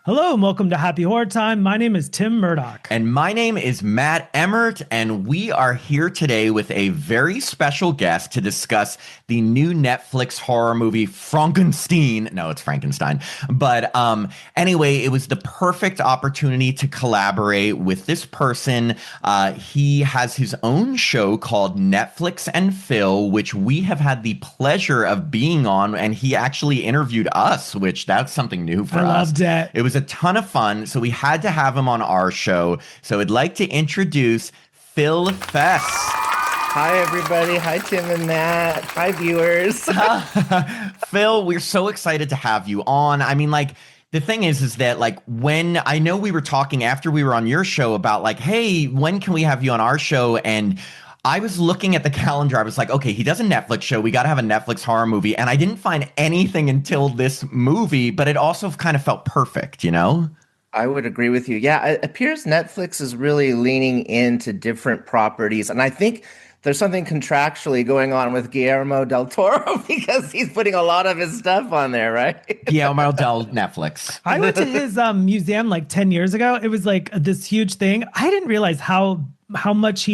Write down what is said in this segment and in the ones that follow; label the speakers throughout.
Speaker 1: Hello and welcome to Happy Horror Time. My name is Tim Murdoch.
Speaker 2: And my name is Matt Emmert, and we are here today with a very special guest to discuss the new Netflix horror movie Frankenstein. No, it's Frankenstein. But anyway, it was the perfect opportunity to collaborate with this person. He has his own show called Netflix and Phil, which we have had the pleasure of being on, and he actually interviewed us, which that's something new for us.
Speaker 1: I loved it.
Speaker 2: It was a ton of fun, so we had to have him on our show. So I'd like to introduce Phil Faiss.
Speaker 3: Hi, everybody. Hi, Tim and Matt. Hi, viewers.
Speaker 2: Phil, we're so excited to have you on. I mean, like, the thing is that, like, when I know we were talking after we were on your show about, like, hey, when can we have you on our show? And I was looking at the calendar. I was like, okay, he does a Netflix show. We got to have a Netflix horror movie. And I didn't find anything until this movie, but it also kind of felt perfect, you know?
Speaker 3: I would agree with you. Yeah, it appears Netflix is really leaning into different properties. And I think there's something contractually going on with Guillermo del Toro because he's putting a lot of his stuff on there, right?
Speaker 2: Guillermo del Netflix.
Speaker 1: I went to his museum like 10 years ago. It was like this huge thing. I didn't realize how much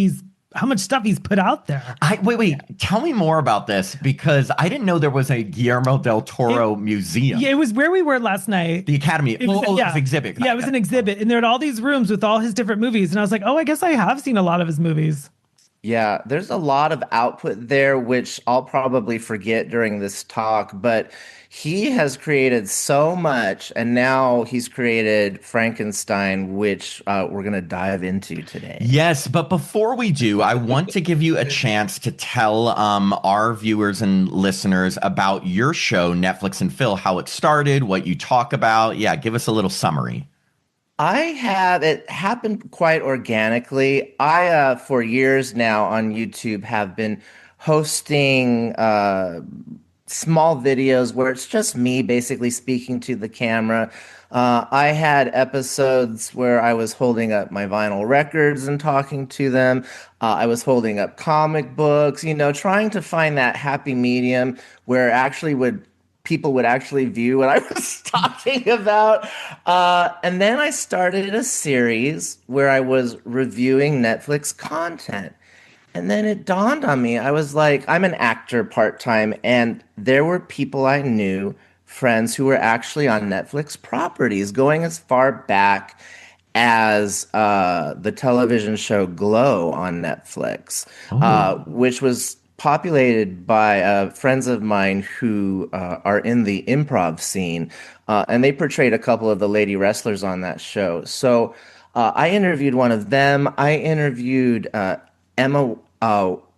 Speaker 1: stuff he's put out there.
Speaker 2: Wait. Tell me more about this because I didn't know there was a Guillermo del Toro museum.
Speaker 1: Yeah, it was where we were last night.
Speaker 2: The Academy. It was an exhibit.
Speaker 1: Yeah, it was an exhibit. And there were all these rooms with all his different movies. And I was like, oh, I guess I have seen a lot of his movies.
Speaker 3: Yeah, there's a lot of output there, which I'll probably forget during this talk, but he has created so much, and now he's created Frankenstein, which we're going to dive into today.
Speaker 2: Yes, but before we do, I want to give you a chance to tell our viewers and listeners about your show, Netflix and Phil, how it started, what you talk about. Yeah, give us a little summary.
Speaker 3: It happened quite organically. For years now on YouTube, have been hosting small videos where it's just me basically speaking to the camera. I had episodes where I was holding up my vinyl records and talking to them. I was holding up comic books, trying to find that happy medium where people would actually view what I was talking about. And then I started a series where I was reviewing Netflix content. And then it dawned on me. I was like, I'm an actor part-time, and there were people I knew, friends who were actually on Netflix properties, going as far back as the television show Glow on Netflix, which was populated by friends of mine who are in the improv scene, and they portrayed a couple of the lady wrestlers on that show. So I interviewed one of them. I interviewed Emma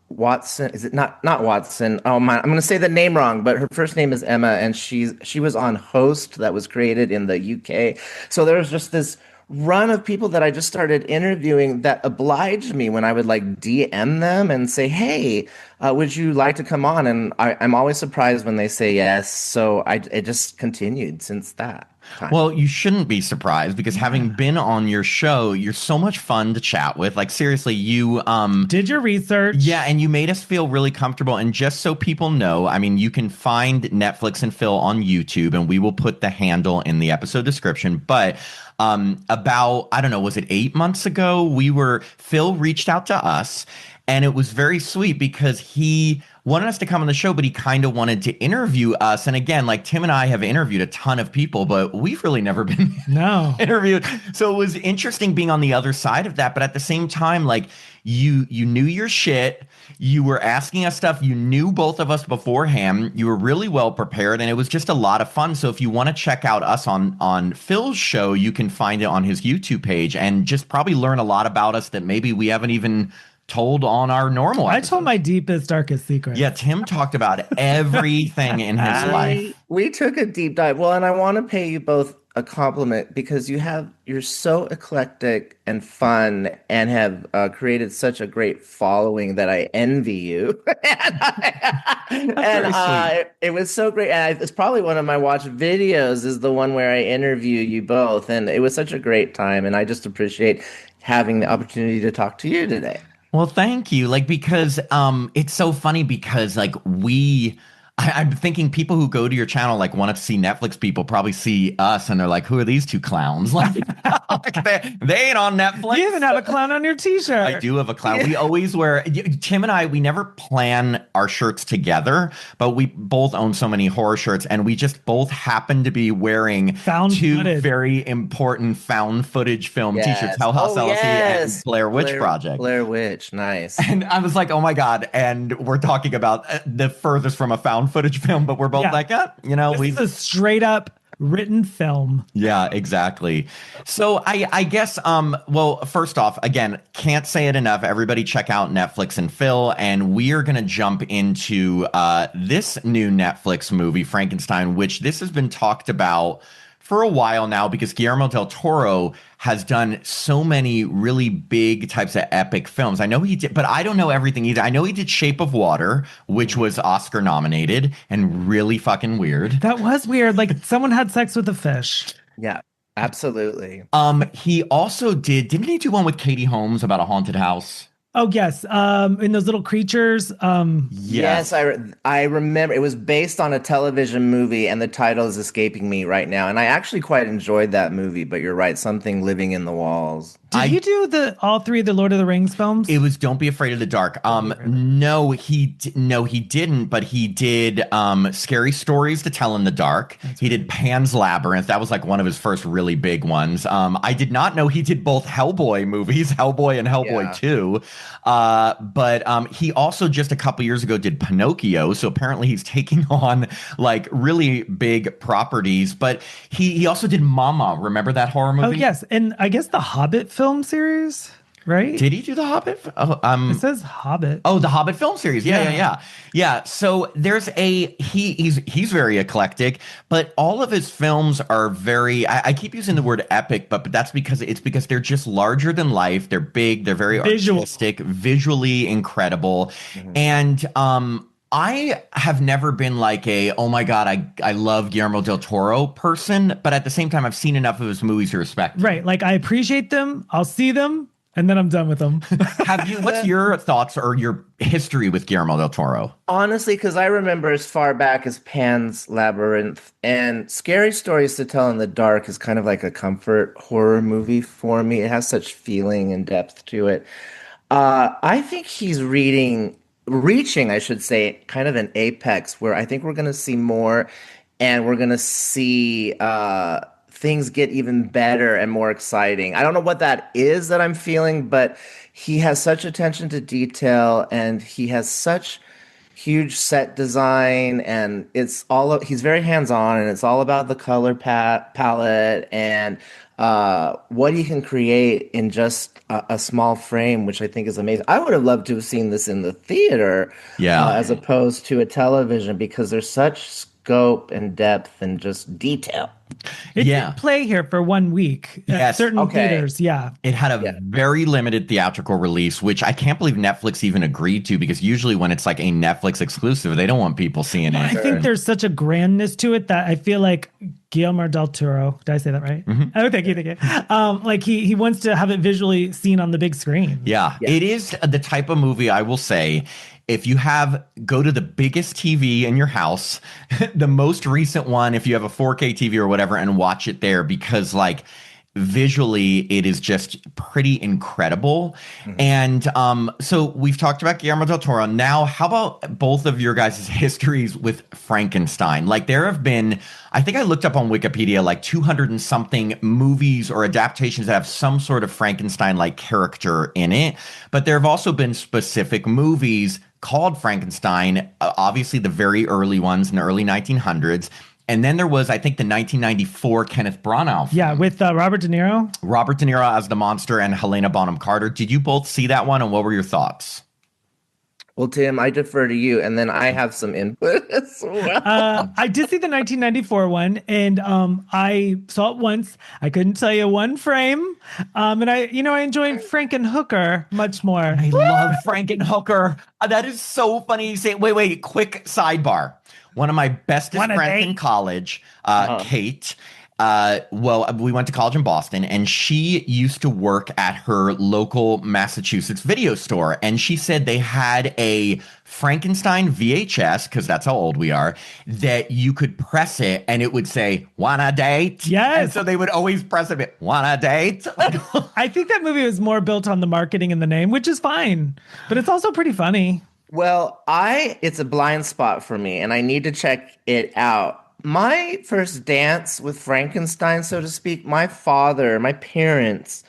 Speaker 3: Watson. Is it not Watson? Oh my, I'm going to say the name wrong, but her first name is Emma, and she was on Host that was created in the UK. So there was just this run of people that I just started interviewing that obliged me when I would like DM them and say, hey, would you like to come on? And I'm always surprised when they say yes. So it just continued since that time.
Speaker 2: Well, you shouldn't be surprised because having been on your show, you're so much fun to chat with. Like, seriously, you
Speaker 1: did your research.
Speaker 2: Yeah, and you made us feel really comfortable. And just so people know, I mean, you can find Netflix and Phil on YouTube, and we will put the handle in the episode description. But about, I don't know, was it 8 months ago? Phil reached out to us, and it was very sweet because he wanted us to come on the show, but he kind of wanted to interview us. And again, like Tim and I have interviewed a ton of people, but we've really never been interviewed. So it was interesting being on the other side of that. But at the same time, like you knew your shit. You were asking us stuff. You knew both of us beforehand. You were really well prepared, and it was just a lot of fun. So if you want to check out us on Phil's show, you can find it on his YouTube page and just probably learn a lot about us that maybe we haven't even told on our normal episode.
Speaker 1: I told my deepest, darkest secret.
Speaker 2: Yeah, Tim talked about everything in his life.
Speaker 3: We took a deep dive. Well, and I want to pay you both a compliment because you're so eclectic and fun and have created such a great following that I envy you. It was so great. And it's probably one of my watch videos is the one where I interview you both. And it was such a great time. And I just appreciate having the opportunity to talk to you today.
Speaker 2: Well, thank you. Like, because it's so funny because like I'm thinking people who go to your channel like want to see Netflix people probably see us and they're like, who are these two clowns? Like they ain't on Netflix.
Speaker 1: You even have a clown on your t-shirt.
Speaker 2: I do have a clown. Yeah. We always wear, Tim and I, we never plan our shirts together, but we both own so many horror shirts and we just both happen to be wearing two very important found footage film t-shirts, Hell House LLC and Blair Witch Project.
Speaker 3: Blair Witch, nice.
Speaker 2: And I was like, oh my God. And we're talking about the furthest from a found footage film, but we're both like,
Speaker 1: this is a straight up written film.
Speaker 2: Yeah, exactly. So I guess, well, first off, again, can't say it enough. Everybody check out Netflix and Phil. And we are going to jump into this new Netflix movie, Frankenstein, which this has been talked about for a while now because Guillermo del Toro has done so many really big types of epic films. I know he did, but I don't know everything either. I know he did Shape of Water, which was Oscar nominated and really fucking weird.
Speaker 1: That was weird. Like someone had sex with a fish.
Speaker 3: Yeah, absolutely.
Speaker 2: He also didn't he do one with Katie Holmes about a haunted house?
Speaker 1: Oh, yes. In those little creatures.
Speaker 3: Yes, I remember. It was based on a television movie, and the title is escaping me right now. And I actually quite enjoyed that movie, but you're right. Something living in the walls.
Speaker 1: Did he do all three of the Lord of the Rings films?
Speaker 2: It was Don't Be Afraid of the Dark. No, he didn't, but he did Scary Stories to Tell in the Dark. He did Pan's Labyrinth. That was like one of his first really big ones. I did not know he did both Hellboy movies, Hellboy and Hellboy 2. But he also just a couple years ago did Pinocchio. So apparently he's taking on like really big properties. But he also did Mama. Remember that horror movie?
Speaker 1: Oh, yes. And I guess the Hobbit film series, right?
Speaker 2: Did he do the Hobbit?
Speaker 1: It says Hobbit.
Speaker 2: Oh, the Hobbit film series. Yeah. So there's he's very eclectic, but all of his films are very, I keep using the word epic, but that's because they're just larger than life. They're big. They're very artistic, visually incredible. Mm-hmm. And, I have never been like oh my God, I love Guillermo del Toro person, but at the same time, I've seen enough of his movies to respect them.
Speaker 1: Right. Like I appreciate them. I'll see them and then I'm done with them.
Speaker 2: What's your thoughts or your history with Guillermo del Toro?
Speaker 3: Honestly, because I remember as far back as Pan's Labyrinth and Scary Stories to Tell in the Dark is kind of like a comfort horror movie for me. It has such feeling and depth to it. I think he's reaching, I should say, kind of an apex where I think we're going to see more and we're going to see things get even better and more exciting. I don't know what that is that I'm feeling, but he has such attention to detail and he has such huge set design and he's very hands-on and it's all about the color palette and what he can create in just a small frame, which I think is amazing. I would have loved to have seen this in the theater, as opposed to a television, because there's such scope and depth and just detail.
Speaker 1: It did play here for 1 week at certain theaters. Yeah.
Speaker 2: It had a very limited theatrical release, which I can't believe Netflix even agreed to, because usually when it's like a Netflix exclusive, they don't want people seeing it.
Speaker 1: I think there's such a grandness to it that I feel like Guillermo del Toro, did I say that right? Mm-hmm. Oh, thank you. Like he wants to have it visually seen on the big screen.
Speaker 2: Yeah. It is the type of movie, I will say, if you go to the biggest TV in your house, the most recent one, if you have a 4K TV or whatever, and watch it there, because like visually it is just pretty incredible. Mm-hmm. And so we've talked about Guillermo del Toro. Now, how about both of your guys' histories with Frankenstein? Like there have been, I think I looked up on Wikipedia, like 200 and something movies or adaptations that have some sort of Frankenstein-like character in it. But there have also been specific movies called Frankenstein, obviously the very early ones in the early 1900s. And then there was, I think, the 1994 Kenneth Branagh film.
Speaker 1: Yeah, with Robert De Niro.
Speaker 2: Robert De Niro as the monster and Helena Bonham Carter. Did you both see that one, and what were your thoughts?
Speaker 3: Well, Tim, I defer to you, and then I have some input as well.
Speaker 1: I did see the 1994 one, and I saw it once. I couldn't tell you one frame, and I enjoyed Frankenhooker much more.
Speaker 2: I love Frankenhooker. That is so funny. You say, wait, quick sidebar. One of my bestest friends in college, Kate, Well, we went to college in Boston, and she used to work at her local Massachusetts video store. And she said they had a Frankenstein VHS, because that's how old we are, that you could press it and it would say, "Wanna date?"
Speaker 1: Yes.
Speaker 2: And so they would always press it, "Wanna date?"
Speaker 1: I think that movie was more built on the marketing and the name, which is fine, but it's also pretty funny.
Speaker 3: Well, it's a blind spot for me, and I need to check it out. My first dance with Frankenstein, so to speak, my parents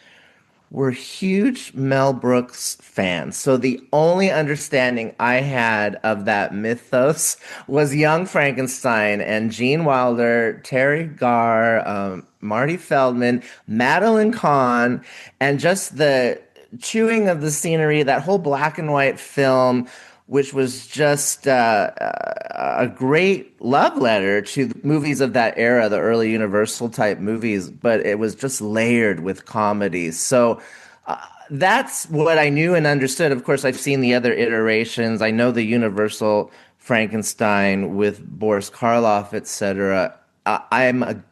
Speaker 3: were huge Mel Brooks fans. So the only understanding I had of that mythos was Young Frankenstein and Gene Wilder, Terry Garr, Marty Feldman, Madeline Kahn, and just the chewing of the scenery, that whole black and white film, which was just a great love letter to the movies of that era, the early Universal type movies, but it was just layered with comedies. So that's what I knew and understood. Of course, I've seen the other iterations. I know the Universal Frankenstein with Boris Karloff, etc. I'm a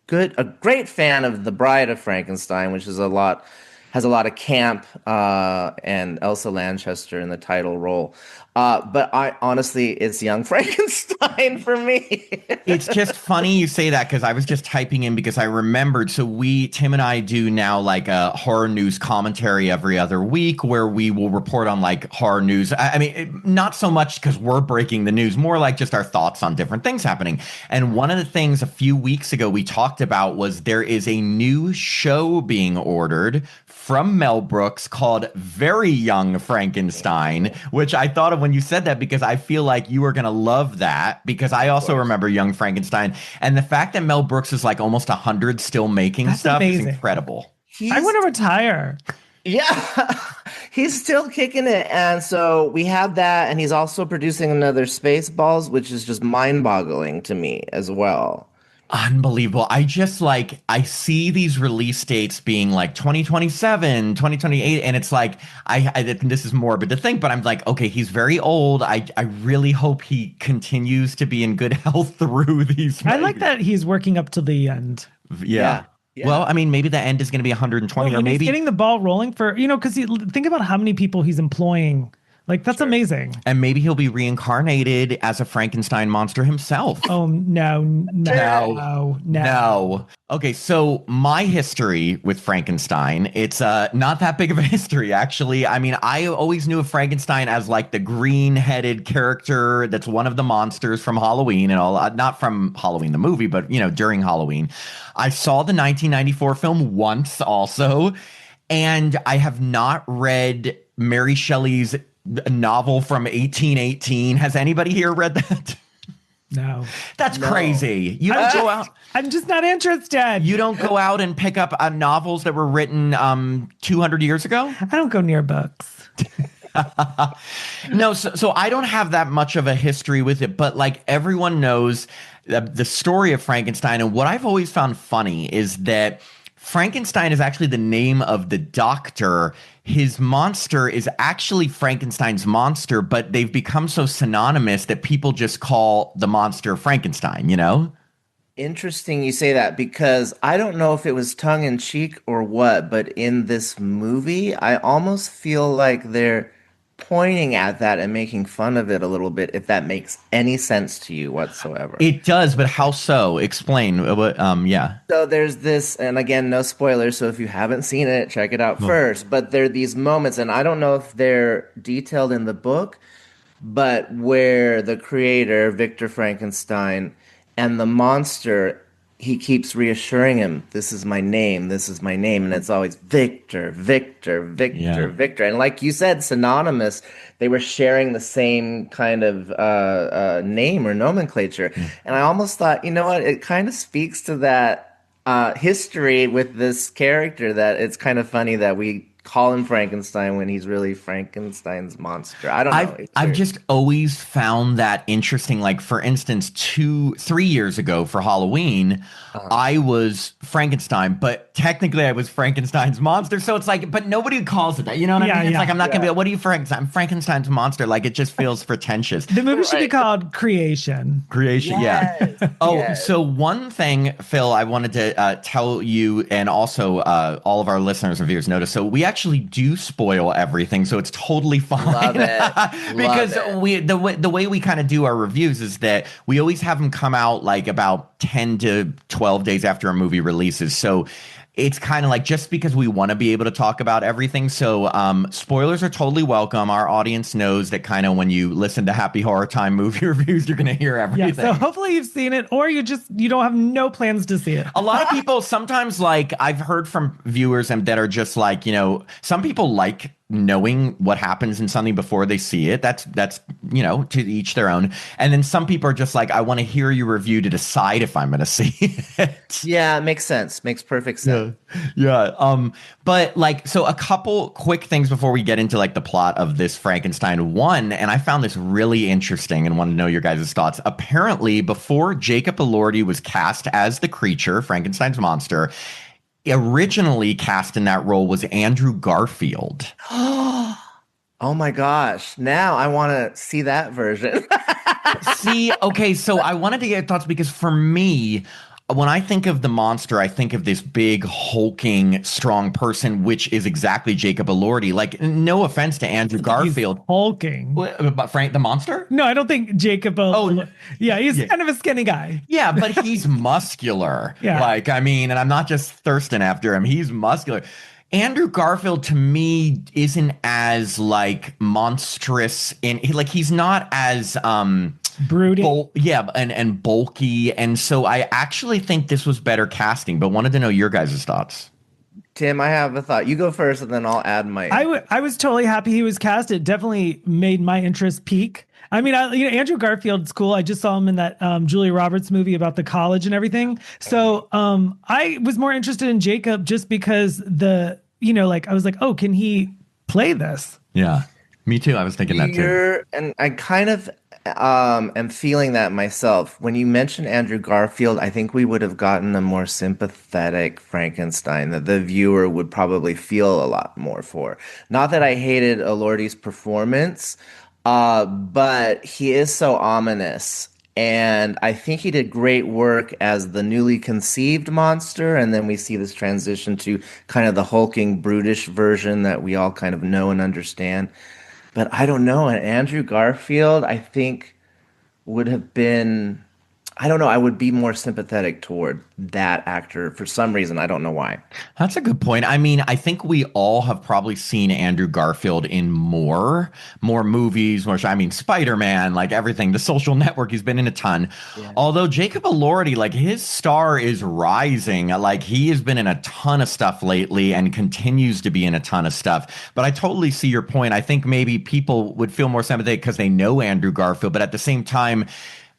Speaker 3: great fan of The Bride of Frankenstein, which is has a lot of camp, and Elsa Lanchester in the title role. But I honestly, it's Young Frankenstein for me.
Speaker 2: It's just funny you say that, because I was just typing in because I remembered. So Tim and I do now like a horror news commentary every other week where we will report on like horror news. I mean, not so much because we're breaking the news, more like just our thoughts on different things happening. And one of the things a few weeks ago we talked about was there is a new show being ordered from Mel Brooks called Very Young Frankenstein, which I thought of when you said that, because I feel like you are going to love that, because I also remember Young Frankenstein. And the fact that Mel Brooks is like almost 100 still making stuff
Speaker 1: amazing.
Speaker 2: is incredible.
Speaker 1: I want to retire.
Speaker 3: Yeah, he's still kicking it. And so we have that. And he's also producing another Spaceballs, which is just mind boggling to me as well.
Speaker 2: Unbelievable. I see these release dates being like 2027, 2028, and it's like, this is morbid to think, but I'm like, okay, he's very old. I really hope he continues to be in good health through these.
Speaker 1: I like that he's working up to the end.
Speaker 2: Yeah. Yeah. Well, I mean, maybe the end is going to be 120, or maybe
Speaker 1: he's getting the ball rolling for, because think about how many people he's employing. Like, that's amazing.
Speaker 2: And maybe he'll be reincarnated as a Frankenstein monster himself.
Speaker 1: Oh, no.
Speaker 2: Okay, so my history with Frankenstein, it's not that big of a history, actually. I mean, I always knew of Frankenstein as like the green-headed character that's one of the monsters from Halloween and all. Not from Halloween the movie, but, during Halloween. I saw the 1994 film once also, and I have not read Mary Shelley's novel from 1818. Has anybody here read that?
Speaker 1: No.
Speaker 2: That's crazy. You don't go out.
Speaker 1: I'm just not interested.
Speaker 2: You don't go out and pick up novels that were written 200 years ago?
Speaker 1: I don't go near books.
Speaker 2: No, so I don't have that much of a history with it, but like everyone knows the story of Frankenstein. And what I've always found funny is that Frankenstein is actually the name of the doctor. His monster is actually Frankenstein's monster, but they've become so synonymous that people just call the monster Frankenstein,
Speaker 3: Interesting you say that, because I don't know if it was tongue in cheek or what, but in this movie, I almost feel like they're pointing at that and making fun of it a little bit, if that makes any sense to you whatsoever.
Speaker 2: It does, but how so? Explain. Yeah.
Speaker 3: So there's this, and again, no spoilers, so if you haven't seen it, check it out first. But there are these moments, and I don't know if they're detailed in the book, but where the creator, Victor Frankenstein, and the monster, he keeps reassuring him, this is my name, and it's always Victor, Victor, Victor,
Speaker 2: Yeah.
Speaker 3: Victor. And like you said, synonymous, they were sharing the same kind of name or nomenclature. And I almost thought, you know what, it kind of speaks to that history with this character, that it's kind of funny that we call him Frankenstein when he's really Frankenstein's monster. I don't know. It's
Speaker 2: I've
Speaker 3: weird.
Speaker 2: just always found that interesting. Like for instance, 3 years ago for Halloween,
Speaker 3: Uh,
Speaker 2: I was Frankenstein, but technically I was Frankenstein's monster. So it's like, but nobody calls it that. You know what I
Speaker 1: Yeah,
Speaker 2: mean? It's like
Speaker 1: yeah.
Speaker 2: I'm not gonna be
Speaker 3: yeah.
Speaker 2: like, what are you Frankenstein? I'm Frankenstein's monster. Like it just feels pretentious.
Speaker 1: The movie should be
Speaker 3: Right.
Speaker 1: called Creation.
Speaker 2: Creation, yeah.
Speaker 3: Yes.
Speaker 2: Oh,
Speaker 3: Yes.
Speaker 2: so one thing, Phil, I wanted to tell you and also all of our listeners and viewers notice. So we actually do spoil everything, so it's totally
Speaker 3: Love
Speaker 2: fine
Speaker 3: it. Love
Speaker 2: because
Speaker 3: it.
Speaker 2: the way we kind of do our reviews is that we always have them come out like about 10 to 12 days after a movie releases. So it's kind of like just because we want to be able to talk about everything. So spoilers are totally welcome. Our audience knows that kind of when you listen to Happy Horror Time movie reviews, you're going to hear
Speaker 1: Yeah,
Speaker 2: everything.
Speaker 1: so hopefully you've seen it, or you don't have no plans to see it.
Speaker 2: A lot of people sometimes like I've heard from viewers and that are just like, some people like knowing what happens in something before they see it. That's to each their own. And then some people are just like, I want to hear your review to decide if I'm going to see it.
Speaker 3: Yeah, it makes sense. Makes perfect
Speaker 2: Yeah.
Speaker 3: sense.
Speaker 2: Yeah. But like, so a couple quick things before we get into like the plot of this Frankenstein one, and I found this really interesting and want to know your guys' thoughts. Apparently, before Jacob Elordi was cast as the creature, Frankenstein's monster, originally cast in that role was Andrew Garfield.
Speaker 3: Oh my gosh. Now I want to see that version.
Speaker 2: See, okay, so I wanted to get your thoughts because for me, when I think of the monster, I think of this big, hulking, strong person, which is exactly Jacob Elordi. Like, no offense to Andrew Garfield.
Speaker 1: He's hulking.
Speaker 2: But Frank, the monster?
Speaker 1: No, I don't think Jacob. Yeah, he's
Speaker 2: yeah.
Speaker 1: kind of a skinny guy.
Speaker 2: Yeah, but he's muscular.
Speaker 1: Yeah.
Speaker 2: Like, I mean, and I'm not just thirsting after him. He's muscular. Andrew Garfield to me isn't as like monstrous he's not as
Speaker 1: Brooding.
Speaker 2: and bulky, and so I actually think this was better casting, but wanted to know your guys' thoughts.
Speaker 3: Tim, I have a thought. You go first, and then I'll add my.
Speaker 1: I was totally happy he was cast. It definitely made my interest peak. I mean, Andrew Garfield's cool. I just saw him in that Julia Roberts movie about the college and everything. So I was more interested in Jacob just because I was like, oh, can he play this?
Speaker 2: Yeah, me too. I was thinking that too.
Speaker 3: And I kind of am feeling that myself. When you mentioned Andrew Garfield, I think we would have gotten a more sympathetic Frankenstein that the viewer would probably feel a lot more for. Not that I hated Elordi's performance, but he is so ominous. And I think he did great work as the newly conceived monster. And then we see this transition to kind of the hulking, brutish version that we all kind of know and understand. But I don't know. And Andrew Garfield, I think, would have been, I don't know, I would be more sympathetic toward that actor for some reason. I don't know why.
Speaker 2: That's a good point. I mean, I think we all have probably seen Andrew Garfield in more movies, Spider-Man, like everything, The Social Network, he's been in a ton.
Speaker 3: Yeah.
Speaker 2: Although Jacob Elordi, like his star is rising. Like he has been in a ton of stuff lately and continues to be in a ton of stuff. But I totally see your point. I think maybe people would feel more sympathetic because they know Andrew Garfield, but at the same time,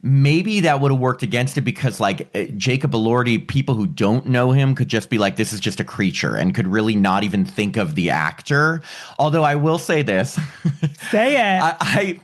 Speaker 2: maybe that would have worked against it because like Jacob Elordi, people who don't know him could just be like, this is just a creature and could really not even think of the actor. Although I will say this.
Speaker 1: Say it.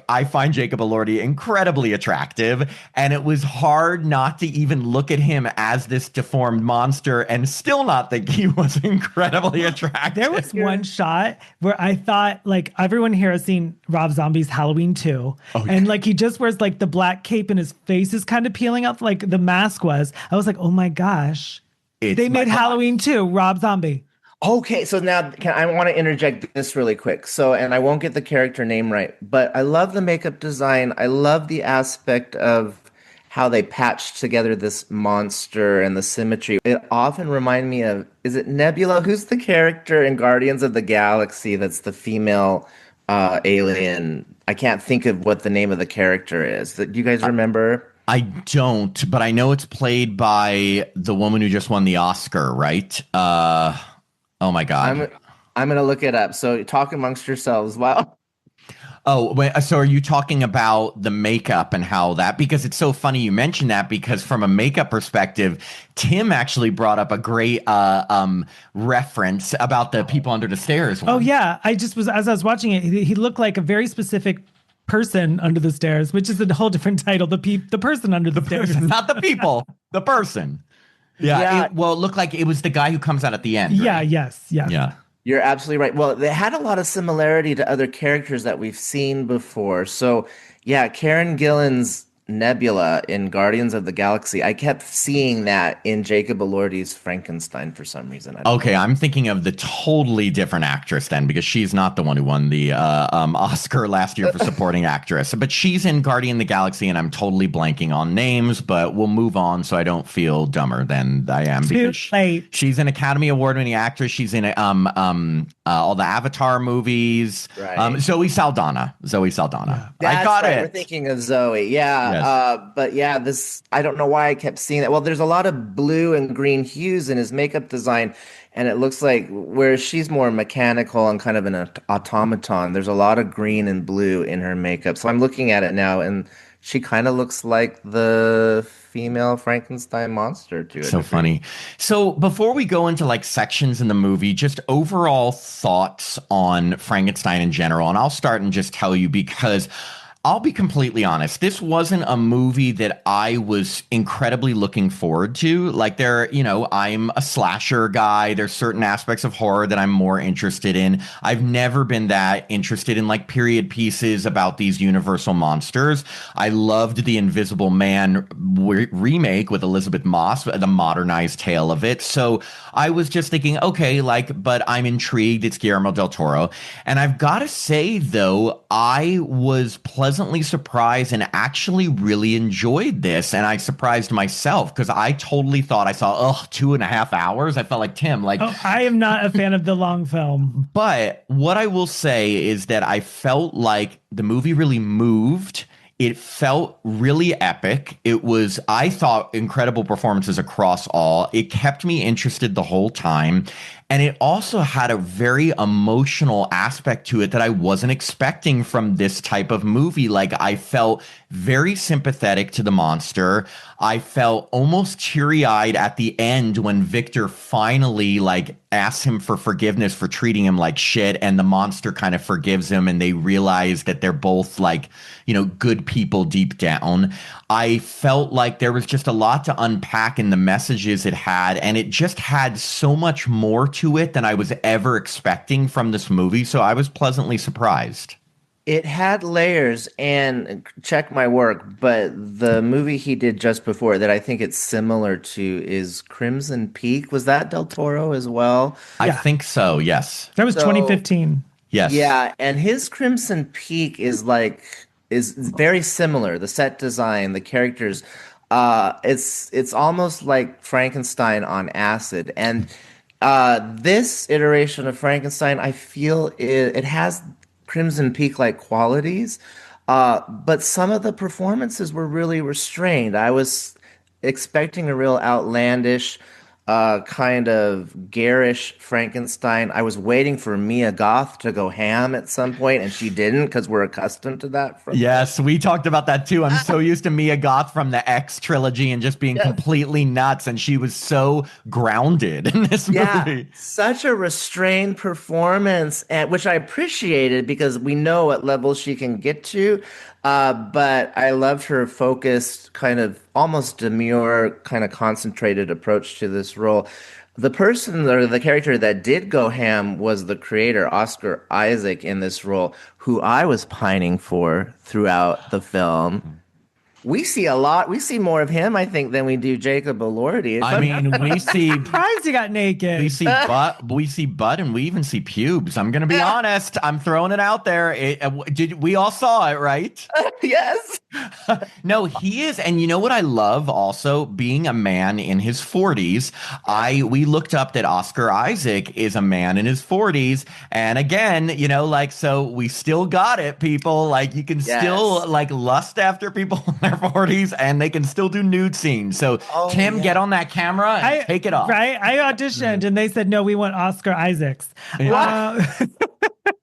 Speaker 2: I find Jacob Elordi incredibly attractive, and it was hard not to even look at him as this deformed monster and still not think he was incredibly attractive.
Speaker 1: There was one shot where I thought like everyone here has seen Rob Zombie's Halloween 2. And like he just wears like the black cape and his face is kind of peeling up like the mask was. I was like, oh my gosh. They made Halloween 2, Rob Zombie.
Speaker 3: Okay, so now I want to interject this really quick. So, and I won't get the character name right, but I love the makeup design. I love the aspect of how they patched together this monster and the symmetry. It often reminded me of, is it Nebula? Who's the character in Guardians of the Galaxy that's the female alien? I can't think of what the name of the character is. Do you guys remember?
Speaker 2: I don't, but I know it's played by the woman who just won the Oscar, right? Oh my God.
Speaker 3: I'm gonna look it up. So talk amongst yourselves. Wow.
Speaker 2: Oh, so are you talking about the makeup and how that, because it's so funny you mentioned that, because from a makeup perspective, Tim actually brought up a great reference about the people under the stairs
Speaker 1: Oh
Speaker 2: one.
Speaker 1: yeah, I just was as I was watching it, he looked like a very specific person under the stairs, which is a whole different title. The person under the stairs.
Speaker 2: Not the people, the person. Yeah,
Speaker 3: Yeah,
Speaker 2: it looked like it was the guy who comes out at the end,
Speaker 1: Yeah,
Speaker 2: right?
Speaker 1: yes, yes.
Speaker 2: Yeah.
Speaker 3: you're absolutely right. Well, they had a lot of similarity to other characters that we've seen before. So, yeah, Karen Gillan's Nebula in Guardians of the Galaxy. I kept seeing that in Jacob Elordi's Frankenstein for some reason. I don't know
Speaker 2: Okay,
Speaker 3: why.
Speaker 2: I'm thinking of the totally different actress then, because she's not the one who won the Oscar last year for supporting actress, but she's in Guardian of the Galaxy, and I'm totally blanking on names. But we'll move on so I don't feel dumber than I am,
Speaker 1: Too
Speaker 2: because
Speaker 1: late.
Speaker 2: she's an Academy Award-winning actress. She's in all the Avatar movies.
Speaker 3: Right.
Speaker 2: Zoe Saldana. Zoe Saldana. I
Speaker 3: That's
Speaker 2: got
Speaker 3: right. We're
Speaker 2: it.
Speaker 3: thinking of Zoe. Yeah.
Speaker 2: Yes.
Speaker 3: But yeah, this, I don't know why I kept seeing that. Well, there's a lot of blue and green hues in his makeup design, and it looks like where she's more mechanical and kind of an automaton, there's a lot of green and blue in her makeup. So I'm looking at it now, and she kind of looks like the female Frankenstein monster to a
Speaker 2: So
Speaker 3: degree.
Speaker 2: funny. So before we go into like sections in the movie, just overall thoughts on Frankenstein in general. And I'll start and just tell you, because I'll be completely honest, this wasn't a movie that I was incredibly looking forward to. Like I'm a slasher guy. There's certain aspects of horror that I'm more interested in. I've never been that interested in like period pieces about these universal monsters. I loved the Invisible Man remake with Elizabeth Moss, the modernized tale of it. So I was just thinking, okay, but I'm intrigued. It's Guillermo del Toro. And I've got to say, though, I was pleasantly surprised and actually really enjoyed this. And I surprised myself, because I totally thought I saw, 2.5 hours. I felt like Tim,
Speaker 1: Oh, I am not a fan of the long film.
Speaker 2: but what I will say is that I felt like the movie really moved. It felt really epic. I thought, incredible performances across all. It kept me interested the whole time. And it also had a very emotional aspect to it that I wasn't expecting from this type of movie. Like, I felt very sympathetic to the monster. I felt almost teary-eyed at the end when Victor finally asks him for forgiveness for treating him like shit, and the monster kind of forgives him, and they realize that they're both good people deep down. I felt like there was just a lot to unpack in the messages it had, and it just had so much more to it than I was ever expecting from this movie. So I was pleasantly surprised.
Speaker 3: It had layers, and check my work, but the movie he did just before that I think it's similar to is Crimson Peak. Was that Del Toro as well?
Speaker 2: I
Speaker 1: Yeah,
Speaker 2: think so. Yes.
Speaker 1: that was
Speaker 3: So
Speaker 1: 2015.
Speaker 2: Yes.
Speaker 3: yeah, and his Crimson Peak is very similar. The set design, the characters, it's almost like Frankenstein on acid. And this iteration of Frankenstein, I feel it has Crimson Peak like qualities, but some of the performances were really restrained. I was expecting a real outlandish, kind of garish Frankenstein. I was waiting for Mia Goth to go ham at some point, and she didn't because we're accustomed to that from her.
Speaker 2: Yes, we talked about that too. I'm so used to Mia Goth from the X trilogy and just being
Speaker 3: Yes.
Speaker 2: completely nuts, and she was so grounded in this
Speaker 3: Yeah,
Speaker 2: movie.
Speaker 3: such a restrained performance, and which I appreciated because we know what level she can get to. But I loved her focused, kind of almost demure, kind of concentrated approach to this role. The person or the character that did go ham was the creator, Oscar Isaac, in this role, who I was pining for throughout the film. We see more of him, I think, than we do Jacob Elordi.
Speaker 2: I mean,
Speaker 1: Surprised he got naked.
Speaker 2: we see butt, and we even see pubes. I'm gonna be honest. I'm throwing it out there. We all saw it, right?
Speaker 3: Yes.
Speaker 2: No, he is. And you know what I love also, being a man in his 40s. We looked up that Oscar Isaac is a man in his 40s. And again, so we still got it, people. Like, you can still
Speaker 3: Yes.
Speaker 2: lust after people in their 40s, and they can still do nude scenes. So
Speaker 3: Oh,
Speaker 2: Tim,
Speaker 3: yeah.
Speaker 2: get on that camera and take it off.
Speaker 1: Right? I auditioned and they said, no, we want Oscar Isaacs.
Speaker 2: Yeah.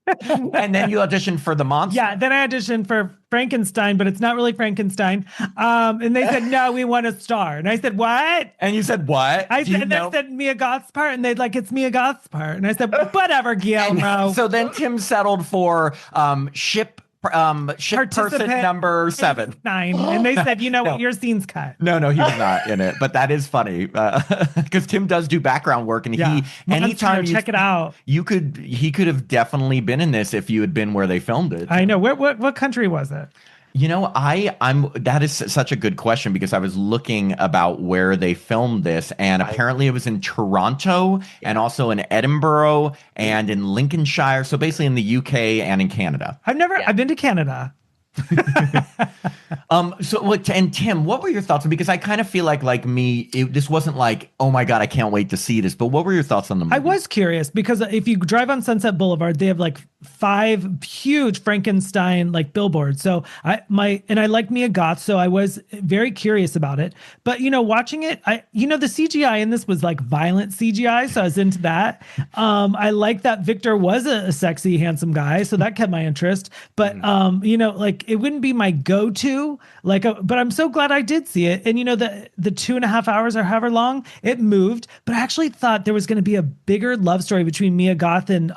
Speaker 1: Uh,
Speaker 2: And then you auditioned for the monster.
Speaker 1: Yeah, then I auditioned for Frankenstein, but it's not really Frankenstein. And they said, no, we want a star. And I said, what?
Speaker 2: And you said, what?
Speaker 1: I said Mia Goth's part, and they'd like, it's Mia Goth's part. And I said, whatever, Guillermo.
Speaker 2: So then Tim settled for ship person number 7.
Speaker 1: 9. And they said, you know what, your scene's cut.
Speaker 2: No, he was not in it. But that is funny because Tim does do background work, and anytime
Speaker 1: check it out,
Speaker 2: he could have definitely been in this if you had been where they filmed it.
Speaker 1: I know. What country was it?
Speaker 2: You know, that is such a good question because I was looking about where they filmed this, and apparently it was in Toronto and also in Edinburgh and in Lincolnshire. So basically in the UK and in Canada.
Speaker 1: I've been to Canada.
Speaker 2: And Tim, what were your thoughts? Because I kind of feel like me, this wasn't like, oh my God, I can't wait to see this. But what were your thoughts on the movie?
Speaker 1: I was curious because if you drive on Sunset Boulevard, they have like 5 huge Frankenstein like billboards. So I like Mia Goth, so I was very curious about it. But watching it, the CGI in this was like violent CGI, so I was into that. I like that Victor was a sexy, handsome guy, so that kept my interest. But like it wouldn't be my go-to, but I'm so glad I did see it. And the 2.5 hours or however long it moved, but I actually thought there was going to be a bigger love story between Mia Goth and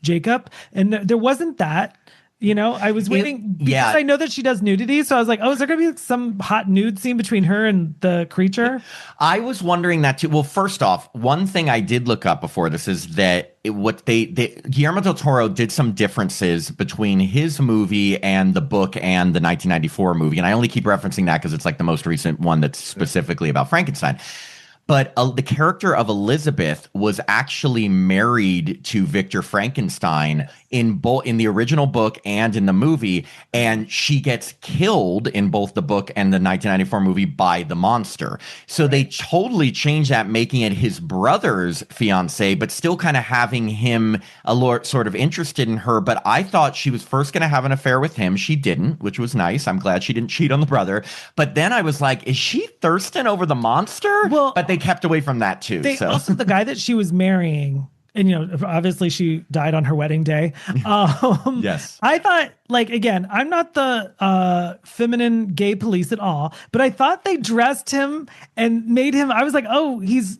Speaker 1: Jacob, and there wasn't that. I was waiting because I know that she does nudity. So I was like, oh, is there going to be some hot nude scene between her and the creature?
Speaker 2: I was wondering that too. Well, first off, one thing I did look up before this is that Guillermo del Toro did some differences between his movie and the book and the 1994 movie. And I only keep referencing that because it's like the most recent one that's specifically about Frankenstein. But the character of Elizabeth was actually married to Victor Frankenstein in the original book and in the movie, and she gets killed in both the book and the 1994 movie by the monster. So they totally changed that, making it his brother's fiance, but still kind of having him sort of interested in her. But I thought she was first going to have an affair with him. She didn't, which was nice. I'm glad she didn't cheat on the brother. But then I was like, is she thirsting over the monster?
Speaker 1: Well,
Speaker 2: but they kept away from that too.
Speaker 1: Also, the guy that she was marrying, and obviously she died on her wedding day.
Speaker 2: Yes. I
Speaker 1: thought, again, I'm not the feminine gay police at all, but I thought they dressed him and made him, I was like, oh, he's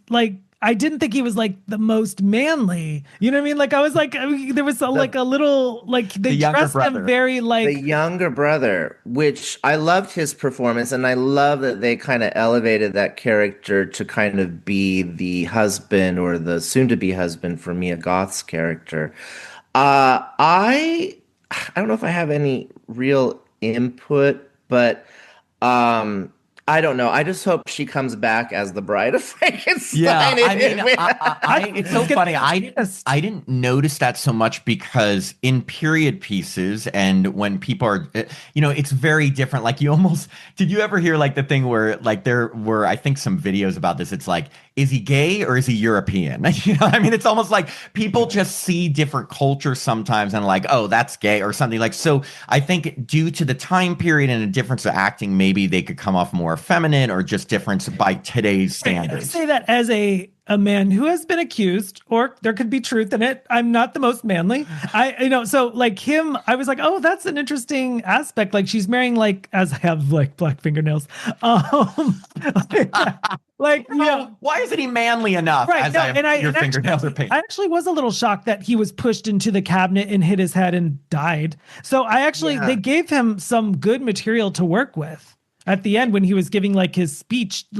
Speaker 1: I didn't think he was the most manly. You know what I mean? I was there was a little they dressed him very
Speaker 3: the younger brother, which I loved his performance, and I love that they kind of elevated that character to kind of be the husband or the soon-to-be husband for Mia Goth's character. I don't know if I have any real input, but I don't know. I just hope she comes back as the bride of Frankenstein.
Speaker 2: Yeah, it's so funny. I didn't notice that so much because in period pieces and when people are, it's very different. Did you ever hear the thing where there were, I think, some videos about this? It's is he gay or is he European? It's almost like people just see different cultures sometimes and oh, that's gay or something so I think due to the time period and a difference of acting, maybe they could come off more feminine or just difference by today's standards.
Speaker 1: I say that as a man who has been accused, or there could be truth in it. I'm not the most manly. So him, I was oh, that's an interesting aspect. She's marrying as I have black fingernails.
Speaker 2: Why isn't he manly enough?
Speaker 1: Right.
Speaker 2: Your fingernails are pink.
Speaker 1: I actually was a little shocked that he was pushed into the cabinet and hit his head and died. So they gave him some good material to work with. At the end, when he was giving his speech, he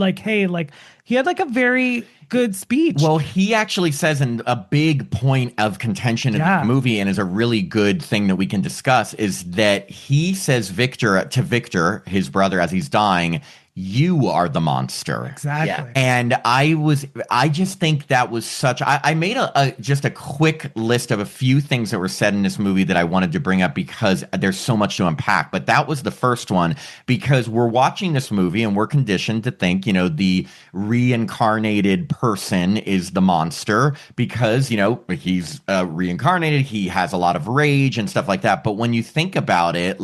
Speaker 1: had a very good speech.
Speaker 2: Well, he actually says in a big point of contention in the movie, and is a really good thing that we can discuss, is that he says to Victor, his brother, as he's dying, you are the monster.
Speaker 1: Exactly. Yeah.
Speaker 2: And I just think that was I made just a quick list of a few things that were said in this movie that I wanted to bring up because there's so much to unpack. But that was the first one, because we're watching this movie and we're conditioned to think, the reincarnated person is the monster because, he's reincarnated. He has a lot of rage and stuff like that. But when you think about it,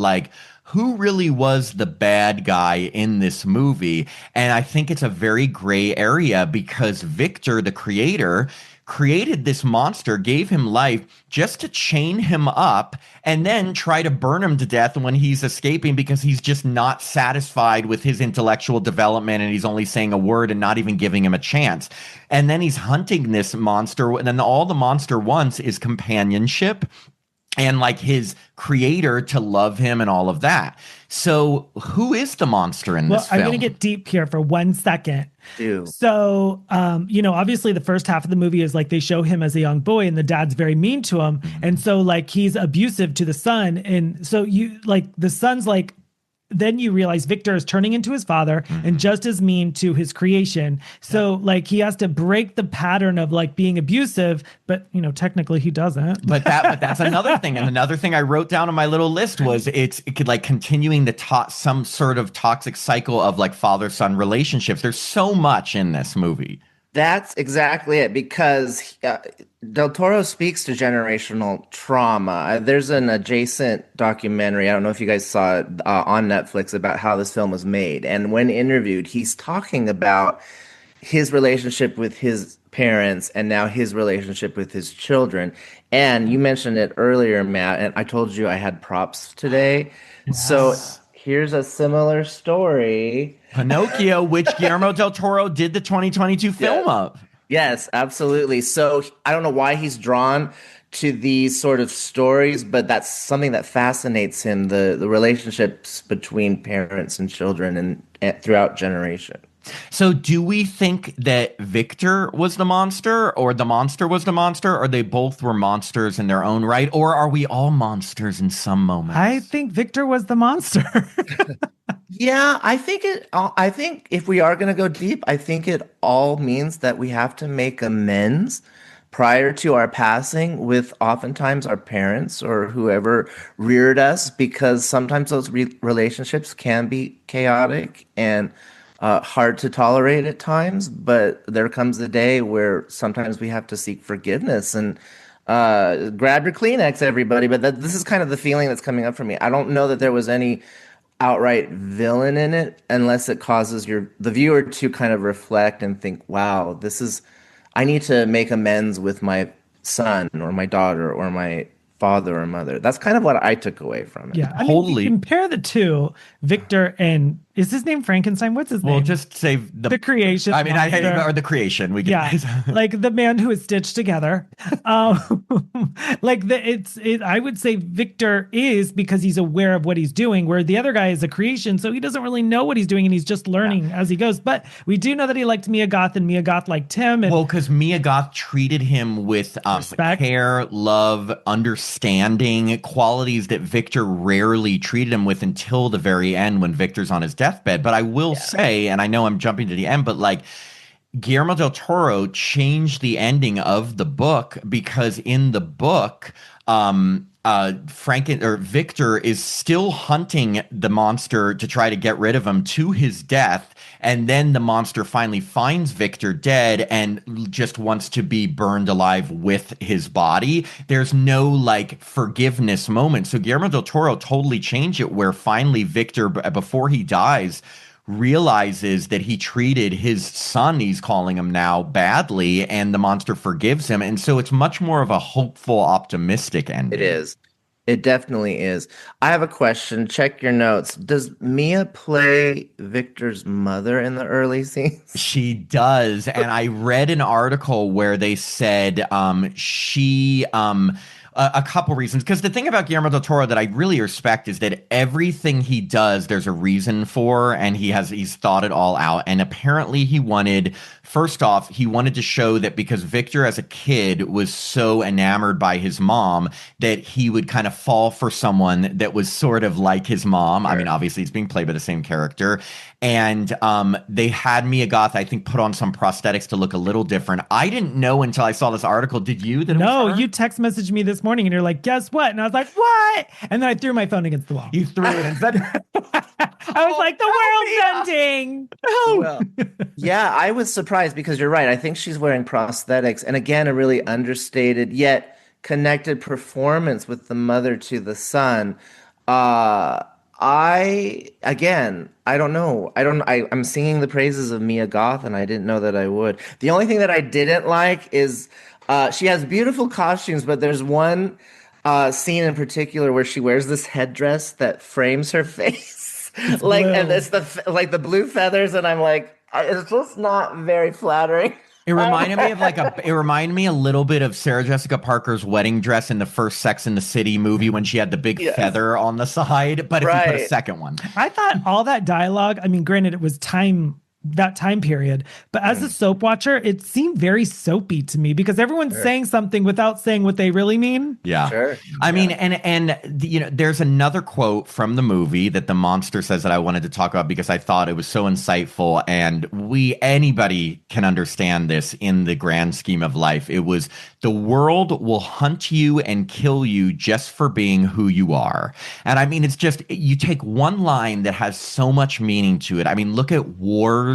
Speaker 2: who really was the bad guy in this movie? And I think it's a very gray area because Victor, the creator, created this monster, gave him life just to chain him up and then try to burn him to death when he's escaping because he's just not satisfied with his intellectual development and he's only saying a word and not even giving him a chance. And then he's hunting this monster, and then all the monster wants is companionship and like his creator to love him and all of that. So who is the monster in this film?
Speaker 1: I'm going to get deep here for 1 second.
Speaker 3: Do.
Speaker 1: So, obviously the first half of the movie is like they show him as a young boy and the dad's very mean to him. And so like he's abusive to the son. And so the son's like, then you realize Victor is turning into his father and just as mean to his creation. So like he has to break the pattern of like being abusive, but technically he doesn't.
Speaker 2: But that's another thing. And another thing I wrote down on my little list was it could like continuing some sort of toxic cycle of like father-son relationships. There's so much in this movie.
Speaker 3: That's exactly it, because Del Toro speaks to generational trauma. There's an adjacent documentary, I don't know if you guys saw it, on Netflix about how this film was made. And when interviewed, he's talking about his relationship with his parents and now his relationship with his children. And you mentioned it earlier, Matt, and I told you I had props today. Yes. So here's a similar story.
Speaker 2: Pinocchio, which Guillermo del Toro did the 2022 film of.
Speaker 3: Yes, absolutely. So I don't know why he's drawn to these sort of stories, but that's something that fascinates him, the relationships between parents and children and throughout generations.
Speaker 2: So do we think that Victor was the monster or the monster was the monster, or they both were monsters in their own right? Or are we all monsters in some moments?
Speaker 1: I think Victor was the monster.
Speaker 3: Yeah, I think if we are going to go deep, I think it all means that we have to make amends prior to our passing with oftentimes our parents or whoever reared us, because sometimes those relationships can be chaotic and hard to tolerate at times, but there comes a day where sometimes we have to seek forgiveness and grab your Kleenex, everybody. But this is kind of the feeling that's coming up for me. I don't know that there was any outright villain in it unless it causes the viewer to kind of reflect and think, wow, I need to make amends with my son or my daughter or my father or mother. That's kind of what I took away from it.
Speaker 1: Yeah, I mean, you compare the two, Victor and is his name Frankenstein? What's his name?
Speaker 2: Well, just say the
Speaker 1: creation.
Speaker 2: I mean, or the creation. We can,
Speaker 1: like the man who is stitched together. I would say Victor is because he's aware of what he's doing, where the other guy is a creation, so he doesn't really know what he's doing and he's just learning as he goes. But we do know that he liked Mia Goth and Mia Goth liked him. And,
Speaker 2: well, because Mia Goth treated him with care, love, understanding, qualities that Victor rarely treated him with until the very end when Victor's on his deathbed. But I will say, and I know I'm jumping to the end, but like Guillermo del Toro changed the ending of the book because in the book, Victor is still hunting the monster to try to get rid of him to his death. And then the monster finally finds Victor dead and just wants to be burned alive with his body. There's no like forgiveness moment. So Guillermo del Toro totally changed it where finally Victor, before he dies, realizes that he treated his son, he's calling him now, badly, and the monster forgives him. And so it's much more of a hopeful, optimistic ending.
Speaker 3: It is. It definitely is. I have a question. Check your notes. Does Mia play Victor's mother in the early scenes?
Speaker 2: She does. And I read an article where they said she a couple reasons, because the thing about Guillermo del Toro that I really respect is that everything he does there's a reason for, and he's thought it all out. And apparently he wanted to show that because Victor as a kid was so enamored by his mom that he would kind of fall for someone that was sort of like his mom. Sure. I mean, obviously it's being played by the same character. And they had Mia Goth, I think, put on some prosthetics to look a little different. I didn't know until I saw this artitle. Did you?
Speaker 1: No, you text messaged me this morning and you're like, guess what? And I was like, what? And then I threw my phone against the wall.
Speaker 2: You threw it and said,
Speaker 1: I was like, the world's ending.
Speaker 3: Well, yeah, I was surprised because you're right. I think she's wearing prosthetics. And again, a really understated yet connected performance with the mother to the son. I don't know. I'm singing the praises of Mia Goth, and I didn't know that I would. The only thing that I didn't like is She has beautiful costumes, but there's one scene in particular where she wears this headdress that frames her face,
Speaker 1: It's
Speaker 3: like, and
Speaker 1: blue.
Speaker 3: it's like the blue feathers, and I'm like, it's just not very flattering.
Speaker 2: It
Speaker 3: I'm
Speaker 2: reminded me of
Speaker 3: like,
Speaker 2: it reminded me a little bit of Sarah Jessica Parker's wedding dress in the first Sex and the City movie when she had the big
Speaker 3: yes,
Speaker 2: feather on the side, but if you put a
Speaker 3: right.
Speaker 2: second one.
Speaker 1: I thought all that dialogue, I mean, granted, it was that time period, but as a
Speaker 3: Mm.
Speaker 1: soap watcher, it seemed very soapy to me because everyone's
Speaker 3: Sure,
Speaker 1: saying something without saying what they really mean.
Speaker 2: Yeah.
Speaker 3: sure,
Speaker 2: I mean,
Speaker 3: yeah.
Speaker 2: and there's another quote from the movie that the monster says that I wanted to talk about because I thought it was so insightful, and anybody can understand this in the grand scheme of life. It was, the world will hunt you and kill you just for being who you are. And I mean, it's just, you take one line that has so much meaning to it. I mean, look at wars,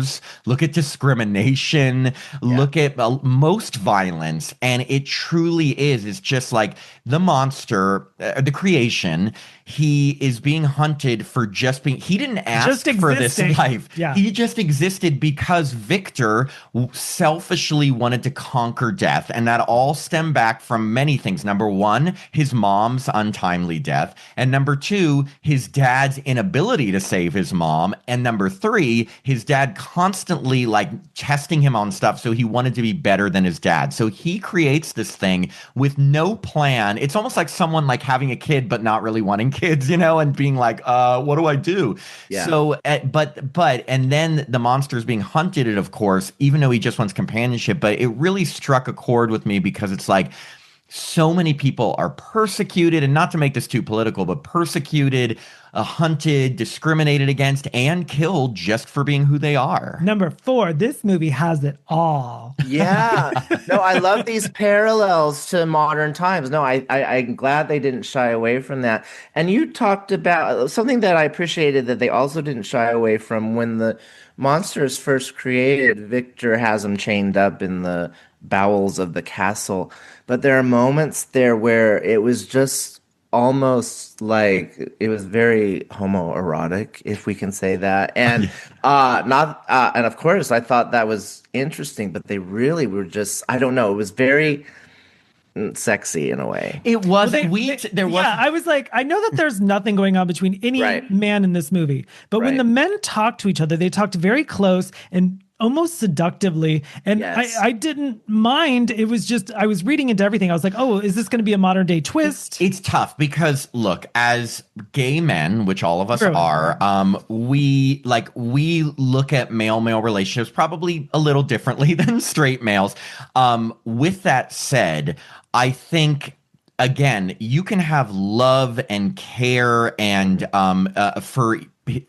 Speaker 2: look at discrimination,
Speaker 3: Yeah.
Speaker 2: look at most violence, and it truly is. It's just like the monster, the creation. He is being hunted for just being. He didn't ask
Speaker 1: Just
Speaker 2: for this
Speaker 1: existing.
Speaker 2: life.
Speaker 1: Yeah.
Speaker 2: He just existed because Victor selfishly wanted to conquer death, and that all stemmed back from many things. Number one, his mom's untimely death, and number two, his dad's inability to save his mom, and number three, his dad constantly like testing him on stuff, so he wanted to be better than his dad. So he creates this thing with no plan. It's almost like someone like having a kid but not really wanting kids, and being like, what do I do?
Speaker 3: Yeah.
Speaker 2: So, and then the monster is being hunted, of course, even though he just wants companionship. But it really struck a chord with me because it's like, so many people are persecuted, and not to make this too political, but persecuted, hunted, discriminated against, and killed just for being who they are.
Speaker 1: Number 4, this movie has it all.
Speaker 3: Yeah. No, I love these parallels to modern times. No, I'm glad they didn't shy away from that. And you talked about something that I appreciated that they also didn't shy away from when the monster is first created. Victor has him chained up in the bowels of the castle. But there are moments there where it was just almost like it was very homoerotic, if we can say that. And not and of course I thought that was interesting, but they really were just, I don't know, it was very sexy in a way.
Speaker 2: It
Speaker 1: Well,
Speaker 2: was there was
Speaker 1: yeah, I was like, I know that there's nothing going on between any
Speaker 3: Right.
Speaker 1: man in this movie, but when
Speaker 3: Right.
Speaker 1: the men talked to each other, they talked very close and almost seductively. And
Speaker 3: Yes.
Speaker 1: I didn't mind. It was just, I was reading into everything. I was like, oh, is this going to be a modern day twist?
Speaker 2: It's tough because look, as gay men, which all of us
Speaker 1: True.
Speaker 2: are, we look at male relationships probably a little differently than straight males. With that said, I think, again, you can have love and care and for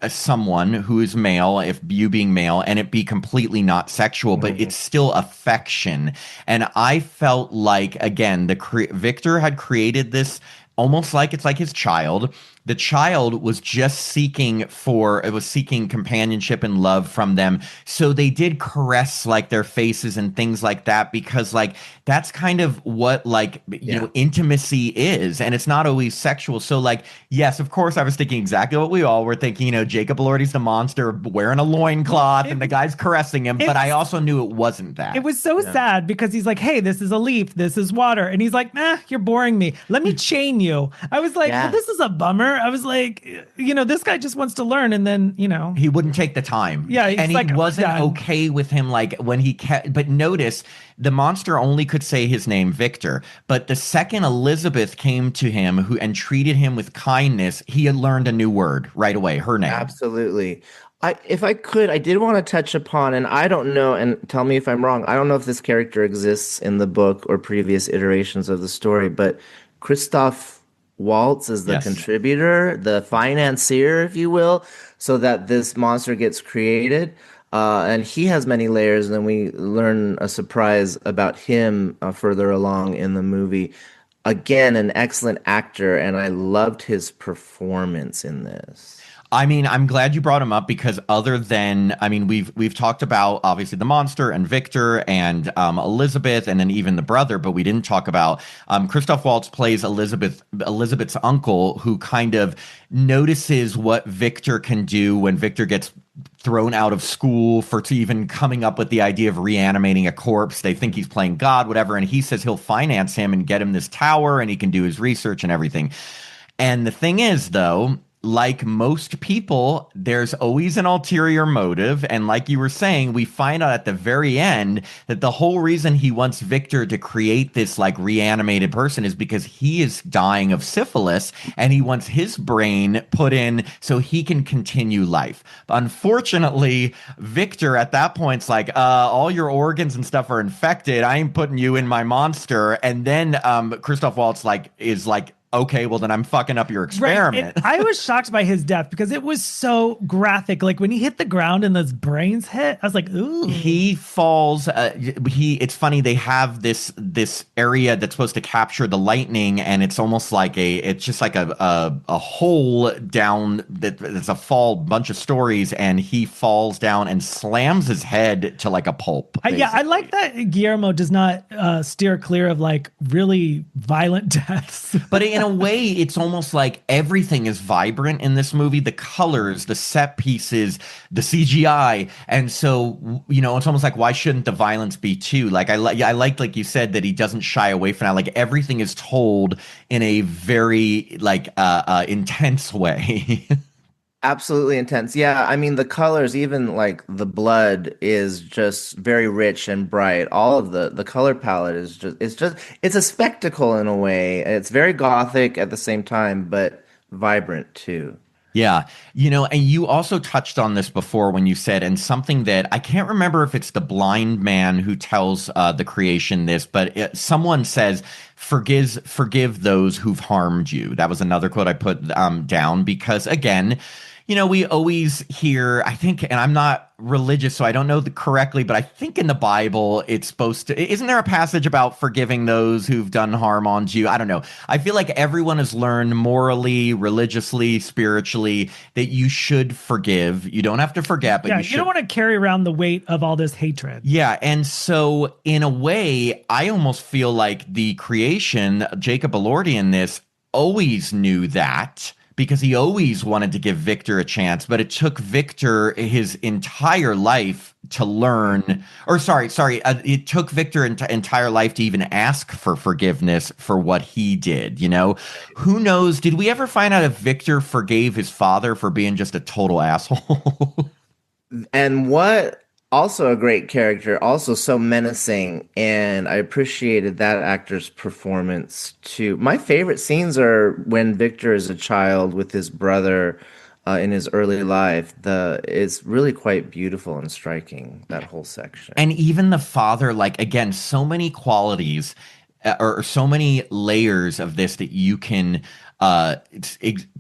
Speaker 2: someone who is male, if you being male, and it be completely not sexual, but it's still affection. And I felt like, again, Victor had created this almost like it's like his child. The child was just seeking companionship and love from them. So they did caress like their faces and things like that, because like that's kind of what like intimacy is, and it's not always sexual. So like, yes, of course I was thinking exactly what we all were thinking, Jacob Elordi's the monster wearing a loincloth and the guy's caressing him, but I also knew it wasn't that.
Speaker 1: It was so sad because he's like, hey, this is a leaf, this is water. And he's like, nah, you're boring me. Let me chain you. I was like, well, this is a bummer. I was like, this guy just wants to learn. And then,
Speaker 2: he wouldn't take the time.
Speaker 1: Yeah, he's
Speaker 2: and he
Speaker 1: like,
Speaker 2: wasn't
Speaker 1: done.
Speaker 2: okay with him. Like when he kept, but notice the monster only could say his name, Victor. But the second Elizabeth came to him and treated him with kindness, he had learned a new word right away, her name.
Speaker 3: Absolutely. If I could, I did want to touch upon, and I don't know, and tell me if I'm wrong. I don't know if this character exists in the book or previous iterations of the story, but Christoph Waltz is the contributor, the financier, if you will, so that this monster gets created. And he has many layers, and then we learn a surprise about him further along in the movie. Again, an excellent actor, and I loved his performance in this.
Speaker 2: I mean, I'm glad you brought him up because we've talked about obviously the monster and Victor and Elizabeth and then even the brother, but we didn't talk about Christoph Waltz plays Elizabeth's uncle, who kind of notices what Victor can do when Victor gets thrown out of school for to even coming up with the idea of reanimating a corpse. They think he's playing God, whatever. And he says he'll finance him and get him this tower and he can do his research and everything. And the thing is, though, like most people, there's always an ulterior motive. And like you were saying, we find out at the very end that the whole reason he wants Victor to create this like reanimated person is because he is dying of syphilis and he wants his brain put in so he can continue life. But unfortunately, Victor at that point's like, all your organs and stuff are infected. I ain't putting you in my monster. And then Christoph Waltz is like, okay, well then I'm fucking up your experiment.
Speaker 1: Right. I was shocked by his death because it was so graphic. Like when he hit the ground and those brains hit, I was like, ooh.
Speaker 2: He falls. It's funny. They have this area that's supposed to capture the lightning, and it's almost like it's just like a hole down that's a fall bunch of stories, and he falls down and slams his head to like a pulp.
Speaker 1: Yeah, I like that Guillermo does not steer clear of like really violent deaths.
Speaker 2: But in a way, it's almost like everything is vibrant in this movie. The colors, the set pieces, the CGI. And so, it's almost like, why shouldn't the violence be too? Like, I liked, like you said, that he doesn't shy away from that. Like, everything is told in a very, like, intense way.
Speaker 3: Absolutely intense. Yeah, I mean the colors, even like the blood is just very rich and bright. All of the color palette is it's a spectacle in a way. It's very gothic at the same time, but vibrant too.
Speaker 2: Yeah. And you also touched on this before when you said, and something that I can't remember if it's the blind man who tells the creation this, but someone says, forgive those who've harmed you. That was another quote I put down because, again, we always hear, I think, and I'm not religious, so I don't know correctly, but I think in the Bible, it's supposed to, isn't there a passage about forgiving those who've done harm on you? I don't know. I feel like everyone has learned morally, religiously, spiritually, that you should forgive. You don't have to forget, but you
Speaker 1: don't want to carry around the weight of all this hatred.
Speaker 2: Yeah. And so in a way, I almost feel like the creation, Jacob Elordi in this, always knew that, because he always wanted to give Victor a chance, but it took Victor his entire life to learn, it took Victor entire life to even ask for forgiveness for what he did, Who knows? Did we ever find out if Victor forgave his father for being just a total asshole?
Speaker 3: And what also a great character, also so menacing, and I appreciated that actor's performance too. My favorite scenes are when Victor is a child with his brother in his early life. It's really quite beautiful and striking, that whole section.
Speaker 2: And even the father, like, again, so many qualities or so many layers of this that you can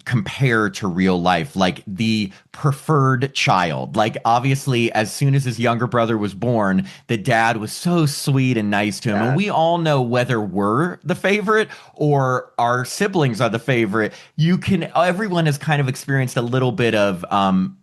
Speaker 2: compare to real life, like the preferred child. Like, obviously, as soon as his younger brother was born, the dad was so sweet and nice to him. And we all know whether we're the favorite or our siblings are the favorite. Everyone has kind of experienced a little bit of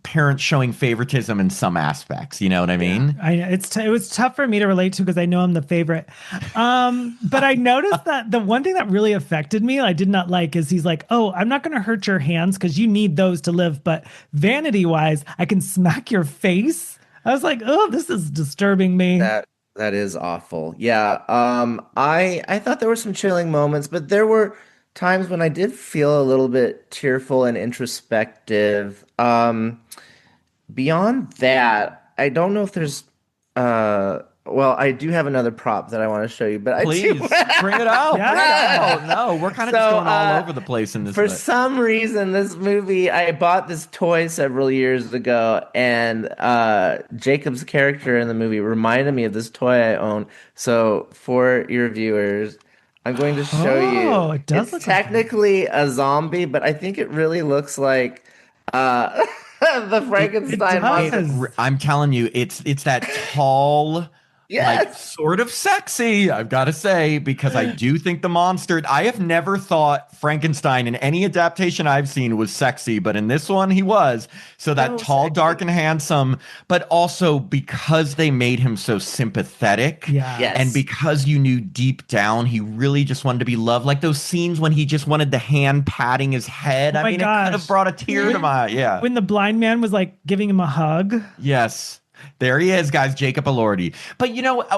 Speaker 2: parents showing favoritism in some aspects. You know what I mean?
Speaker 1: Yeah, it was tough for me to relate to because I know I'm the favorite. But I noticed that the one thing that really affected me, I did not like, is he's like, oh, I'm not going to hurt your hands because you need those to live. But vanity wise, I can smack your face. I was like, oh, this is disturbing me.
Speaker 3: That is awful. Yeah. I thought there were some chilling moments, but there were times when I did feel a little bit tearful and introspective. Beyond that, I don't know if there's well, I do have another prop that I want to show you, but
Speaker 2: please bring it out. Yeah. No, we're kind of just going all over the place in this.
Speaker 3: For some reason, this movie, I bought this toy several years ago, and Jacob's character in the movie reminded me of this toy I own. So for your viewers, I'm going to show you.
Speaker 1: Oh, it does look
Speaker 3: technically a zombie, but I think it really looks like the Frankenstein monster.
Speaker 2: I'm telling you, it's that tall, like
Speaker 3: Yes.
Speaker 2: sort of sexy, I've got to say, because I do think the monster, I have never thought Frankenstein in any adaptation I've seen was sexy, but in this one he was. So that
Speaker 3: So
Speaker 2: tall, dark,
Speaker 3: sexy.
Speaker 2: and handsome, but also because they made him so sympathetic
Speaker 1: Yeah.
Speaker 2: and
Speaker 3: Yes.
Speaker 2: because you knew deep down he really just wanted to be loved, like those scenes when he just wanted the hand patting his head.
Speaker 1: Oh
Speaker 2: I
Speaker 1: my
Speaker 2: mean, it could have
Speaker 1: gosh.
Speaker 2: brought a tear to
Speaker 1: When
Speaker 2: my, yeah.
Speaker 1: when the blind man was like giving him a hug.
Speaker 2: Yes. There he is, guys, Jacob Elordi. But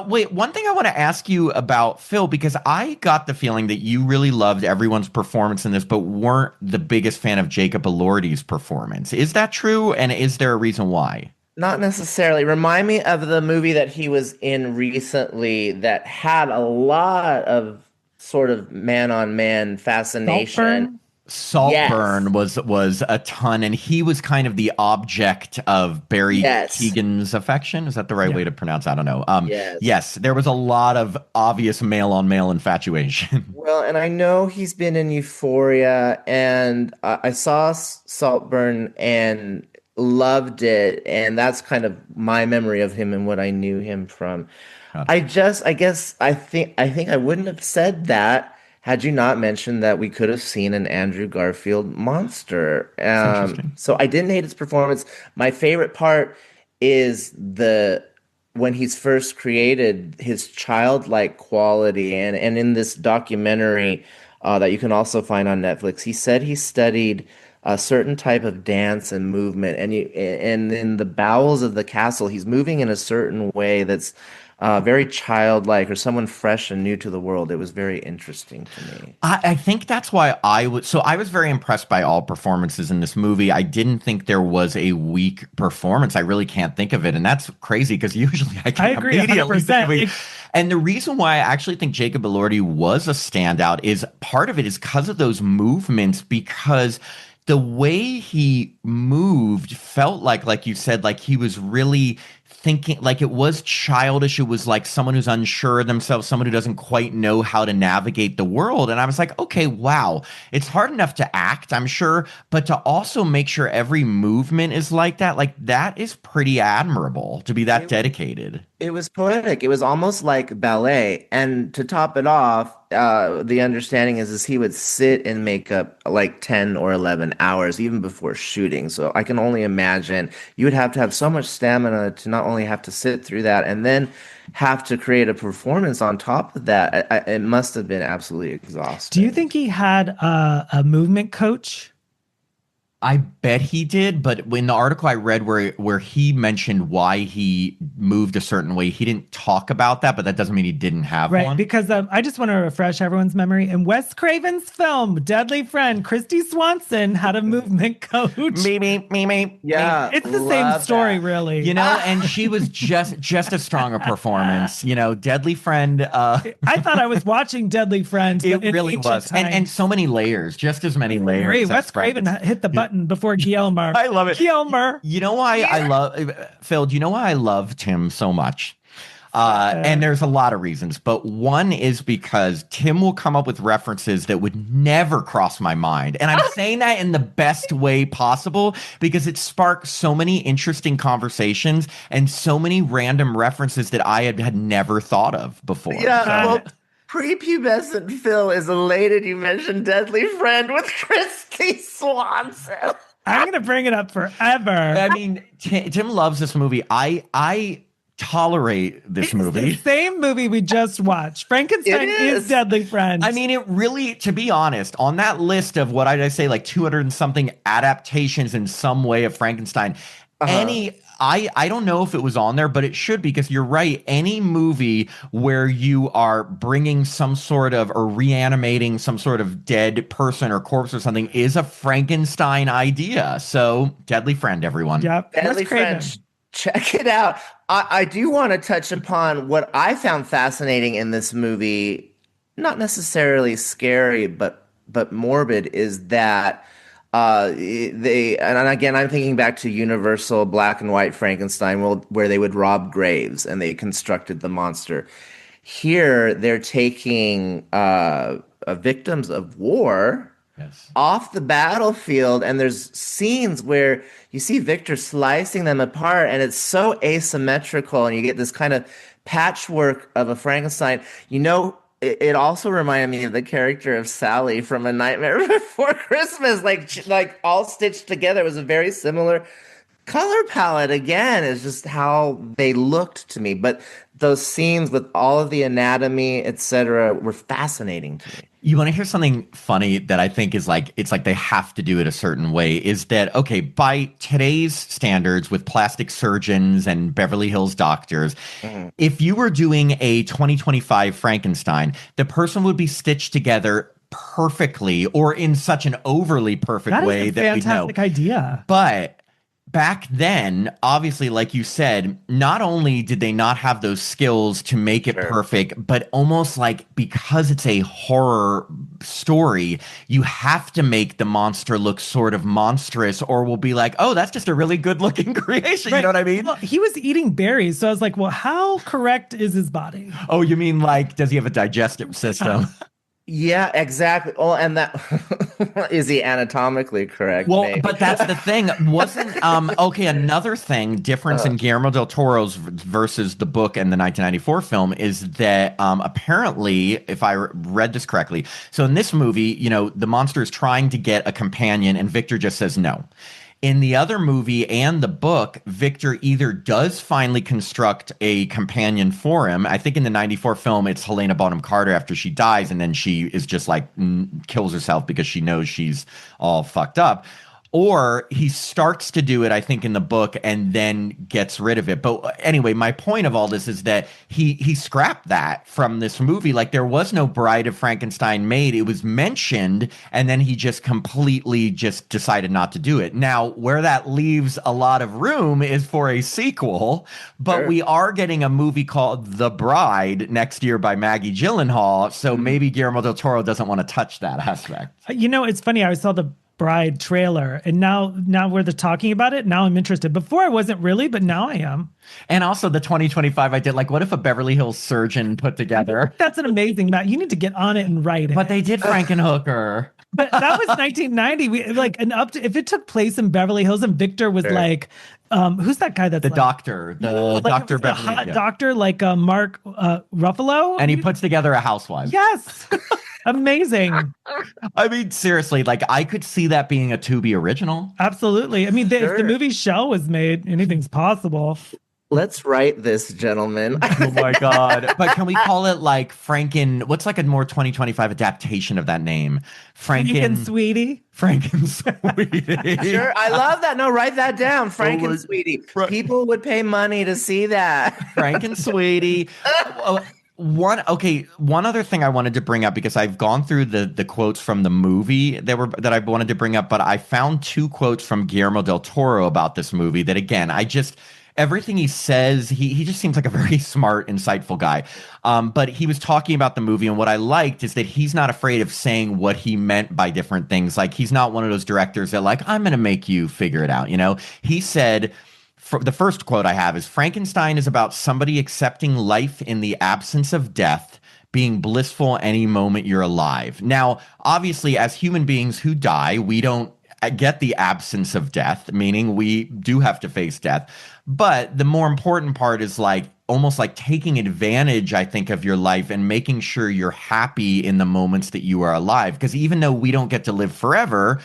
Speaker 2: wait, one thing I want to ask you about Phil, because I got the feeling that you really loved everyone's performance in this, but weren't the biggest fan of Jacob Elordi's performance. Is that true? And is there a reason why?
Speaker 3: Not necessarily. Remind me of the movie that he was in recently that had a lot of sort of man-on-man fascination.
Speaker 1: Saltburn.
Speaker 3: Yes.
Speaker 2: Saltburn was a ton, and he was kind of the object of Barry
Speaker 3: Yes.
Speaker 2: Keoghan's affection. Is that the right
Speaker 1: Yeah.
Speaker 2: way to pronounce? I don't know.
Speaker 3: Yes.
Speaker 2: Yes, there was a lot of obvious male on male infatuation.
Speaker 3: Well, and I know he's been in Euphoria, and I saw Saltburn and loved it, and that's kind of my memory of him and what I knew him from.
Speaker 2: God,
Speaker 3: I guess I think I wouldn't have said that had you not mentioned that we could have seen an Andrew Garfield monster.
Speaker 2: it's interesting.
Speaker 3: So I didn't hate his performance. My favorite part is the when he's first created his childlike quality, and in this documentary that you can also find on Netflix, he said he studied a certain type of dance and movement, and in the bowels of the castle, he's moving in a certain way that's very childlike or someone fresh and new to the world. It was very interesting to me.
Speaker 2: I think that's why I was very impressed by all performances in this movie. I didn't think there was a weak performance. I really can't think of it. And that's crazy because usually I
Speaker 1: I
Speaker 2: can
Speaker 1: agree
Speaker 2: immediately think of
Speaker 1: 100%.
Speaker 2: it. And the reason why I actually think Jacob Elordi was a standout is part of it is because of those movements, because the way he moved felt like you said, like he was really thinking, like it was childish. It was like someone who's unsure of themselves, someone who doesn't quite know how to navigate the world. And I was like, okay, wow, it's hard enough to act, I'm sure, but to also make sure every movement is like that is pretty admirable to be that
Speaker 3: It
Speaker 2: dedicated.
Speaker 3: It was poetic. It was almost like ballet. And to top it off, the understanding is he would sit in makeup like 10 or 11 hours, even before shooting. So I can only imagine you would have to have so much stamina to not only have to sit through that and then have to create a performance on top of that. It must have been absolutely
Speaker 1: Do you
Speaker 3: exhausting.
Speaker 1: think he had a movement coach?
Speaker 2: I bet he did, but in the article I read where he mentioned why he moved a certain way, he didn't talk about that, but that doesn't mean he didn't have
Speaker 1: Right,
Speaker 2: one.
Speaker 1: because I just want to refresh everyone's memory. In Wes Craven's film Deadly Friend, Christy Swanson had a movement coach.
Speaker 2: Me.
Speaker 3: Yeah,
Speaker 1: It's the same
Speaker 3: love
Speaker 1: story,
Speaker 3: that.
Speaker 1: really.
Speaker 2: And she was just as strong a performance. Deadly Friend.
Speaker 1: I thought I was watching Deadly Friend,
Speaker 2: It
Speaker 1: but in
Speaker 2: really
Speaker 1: ancient
Speaker 2: was, and
Speaker 1: times.
Speaker 2: so many layers, just as many
Speaker 1: Great,
Speaker 2: layers.
Speaker 1: Wes Craven hit the button before Guillermo.
Speaker 2: I love it.
Speaker 1: Guillermo.
Speaker 2: You know why I love Phil? Do you know why I love Tim so much? And there's a lot of reasons, but one is because Tim will come up with references that would never cross my mind. And I'm saying that in the best way possible because it sparks so many interesting conversations and so many random references that I had never thought of before.
Speaker 3: Yeah,
Speaker 2: So,
Speaker 3: well, prepubescent Phil is elated you mentioned Deadly Friend with Christy Swanson.
Speaker 1: I'm going to bring it up forever.
Speaker 2: I mean, Tim loves this movie. I tolerate this
Speaker 1: It's
Speaker 2: movie.
Speaker 1: the same movie we just watched. Frankenstein
Speaker 3: It
Speaker 1: is
Speaker 3: is.
Speaker 1: Deadly Friend.
Speaker 2: I mean, it really, to be honest, on that list of what did I say, like 200 and something adaptations in some way of Frankenstein,
Speaker 3: Uh-huh.
Speaker 2: I don't know if it was on there, but it should because you're right. Any movie where you are bringing some sort of or reanimating some sort of dead person or corpse or something is a Frankenstein idea. So, Deadly Friend, everyone.
Speaker 1: Yep.
Speaker 3: Deadly
Speaker 1: Wes Craven.
Speaker 3: Friend, check it out. I do want to touch upon what I found fascinating in this movie, not necessarily scary, but morbid, is that they and again I'm thinking back to Universal black and white Frankenstein, where they would rob graves and they constructed the monster. Here they're taking victims of war
Speaker 2: Yes.
Speaker 3: off the battlefield, and there's scenes where you see Victor slicing them apart, and it's so asymmetrical, and you get this kind of patchwork of a Frankenstein. You know, it also reminded me of the character of Sally from A Nightmare Before Christmas, like all stitched together. It was a very similar color palette. Again, is just how they looked to me. But those scenes with all of the anatomy, etc., were fascinating to me.
Speaker 2: You want to hear something funny that I think is like, it's like they have to do it a certain way, is that, okay, by today's standards with plastic surgeons and Beverly Hills doctors, if you were doing a 2025 Frankenstein, the person would be stitched together perfectly or in such an overly perfect way that we know.
Speaker 1: Fantastic idea.
Speaker 2: But back then, obviously, like you said, not only did they not have those skills to make it perfect, but almost like because it's a horror story, you have to make the monster look sort of monstrous or we'll be like, oh, that's just a really good looking creation.
Speaker 1: Right.
Speaker 2: You know what I mean?
Speaker 1: Well, he was eating berries. So I was like, well, how correct is his body?
Speaker 2: Oh, you mean like, does he have a digestive system?
Speaker 3: Yeah, exactly. Oh, and that is he anatomically correct?
Speaker 2: Well,
Speaker 3: maybe?
Speaker 2: but that's the thing. Wasn't okay, another thing, difference in Guillermo del Toro's versus the book and the 1994 film is that apparently, if I read this correctly, so in this movie, you know, the monster is trying to get a companion and Victor just says no. In the other movie and the book, Victor either does finally construct a companion for him. I think in the 94 film, it's Helena Bonham Carter after she dies, and then she is just like kills herself because she knows she's all fucked up. Or he starts to do it, I think, in the book and then gets rid of it. But anyway, my point of all this is that he scrapped that from this movie. Like there was no Bride of Frankenstein made. It was mentioned, and then he just completely just decided not to do it. Now, where that leaves a lot of room is for a sequel, but we are getting a movie called The Bride next year by Maggie Gyllenhaal. So maybe Guillermo del Toro doesn't want to touch that aspect.
Speaker 1: You know, it's funny. I saw the Bride trailer and now we're talking about it. Now I'm interested. Before I wasn't really, but now I am.
Speaker 2: And also the 2025 I did, like, what if a Beverly Hills surgeon put together?
Speaker 1: That's an amazing, Matt. You need to get on it and write it.
Speaker 2: But they did Frankenhooker.
Speaker 1: But that was 1990. We like if it took place in Beverly Hills and Victor was like, who's that guy that's
Speaker 2: the
Speaker 1: like,
Speaker 2: doctor, the doctor,
Speaker 1: a hot doctor like Mark Ruffalo,
Speaker 2: and he puts together a housewife.
Speaker 1: Yes. Amazing.
Speaker 2: I mean, seriously, like I could see that being a Tubi original.
Speaker 1: Absolutely. I mean, if the movie Shell was made, anything's possible.
Speaker 3: Let's write this, gentlemen.
Speaker 2: Oh my God. But can we call it like what's like a more 2025 adaptation of that name?
Speaker 1: Sweetie.
Speaker 2: Frankensweetie.
Speaker 3: Sure. I love that. No, write that down. Sweetie. People would pay money to see that.
Speaker 2: Frankensweetie. One other thing I wanted to bring up, because I've gone through the quotes from the movie that I wanted to bring up, but I found two quotes from Guillermo del Toro about this movie that, again, everything he says, he just seems like a very smart, insightful guy. But he was talking about the movie, and what I liked is that he's not afraid of saying what he meant by different things. Like, he's not one of those directors that like, I'm going to make you figure it out. You know, he said, the first quote I have is, Frankenstein is about somebody accepting life in the absence of death, being blissful any moment you're alive. Now, obviously, as human beings who die, we don't get the absence of death, meaning we do have to face death. But the more important part is like almost like taking advantage, I think, of your life and making sure you're happy in the moments that you are alive. Because even though we don't get to live forever,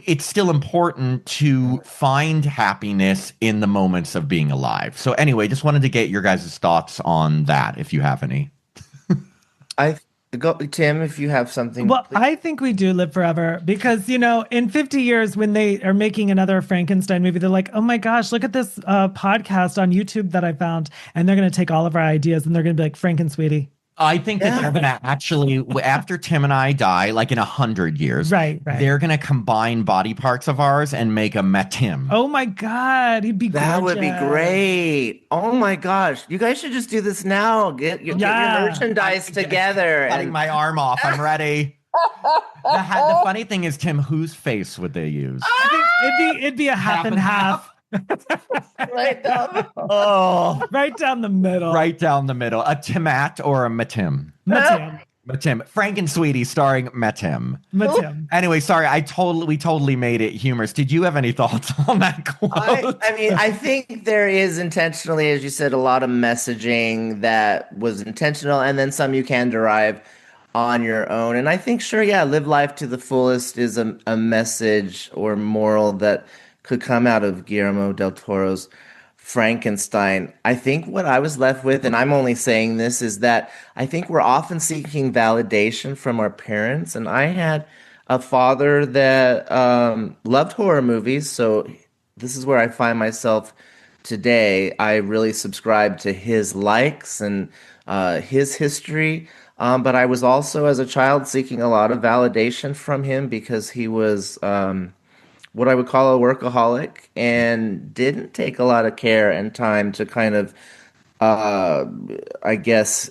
Speaker 2: it's still important to find happiness in the moments of being alive. So anyway, just wanted to get your guys' thoughts on that, if you have any.
Speaker 3: Go, Tim, if you have something.
Speaker 1: Well, I think we do live forever because, you know, in 50 years, when they are making another Frankenstein movie, they're like, oh my gosh, look at this podcast on YouTube that I found. And they're going to take all of our ideas and they're going to be like, Frankensweetie.
Speaker 2: I think that they're going to actually, after Tim and I die, like in 100 years,
Speaker 1: right.
Speaker 2: They're going to combine body parts of ours and make a Matim.
Speaker 1: Oh my God, he'd be
Speaker 3: that
Speaker 1: gorgeous.
Speaker 3: would be great. Oh my gosh, you guys should just do this now. Get your merchandise together.
Speaker 2: Cutting my arm off. I'm ready. The funny thing is, Tim, whose face would they use?
Speaker 1: It'd be a half and half.
Speaker 3: Right down.
Speaker 1: Right down the middle.
Speaker 2: Right down the middle. A Timat or a Matim.
Speaker 1: Matim.
Speaker 2: Matim. Frank and Sweetie starring Matim.
Speaker 1: Matim.
Speaker 2: Anyway, sorry, we totally made it humorous. Did you have any thoughts on that quote?
Speaker 3: I mean, I think there is intentionally, as you said, a lot of messaging that was intentional, and then some you can derive on your own. And I think, sure, yeah, live life to the fullest is a message or moral that could come out of Guillermo del Toro's Frankenstein. I think what I was left with, and I'm only saying this, is that I think we're often seeking validation from our parents. And I had a father that loved horror movies, so this is where I find myself today. I really subscribe to his likes and his history. But I was also, as a child, seeking a lot of validation from him because he was what I would call a workaholic and didn't take a lot of care and time to kind of, uh, I guess,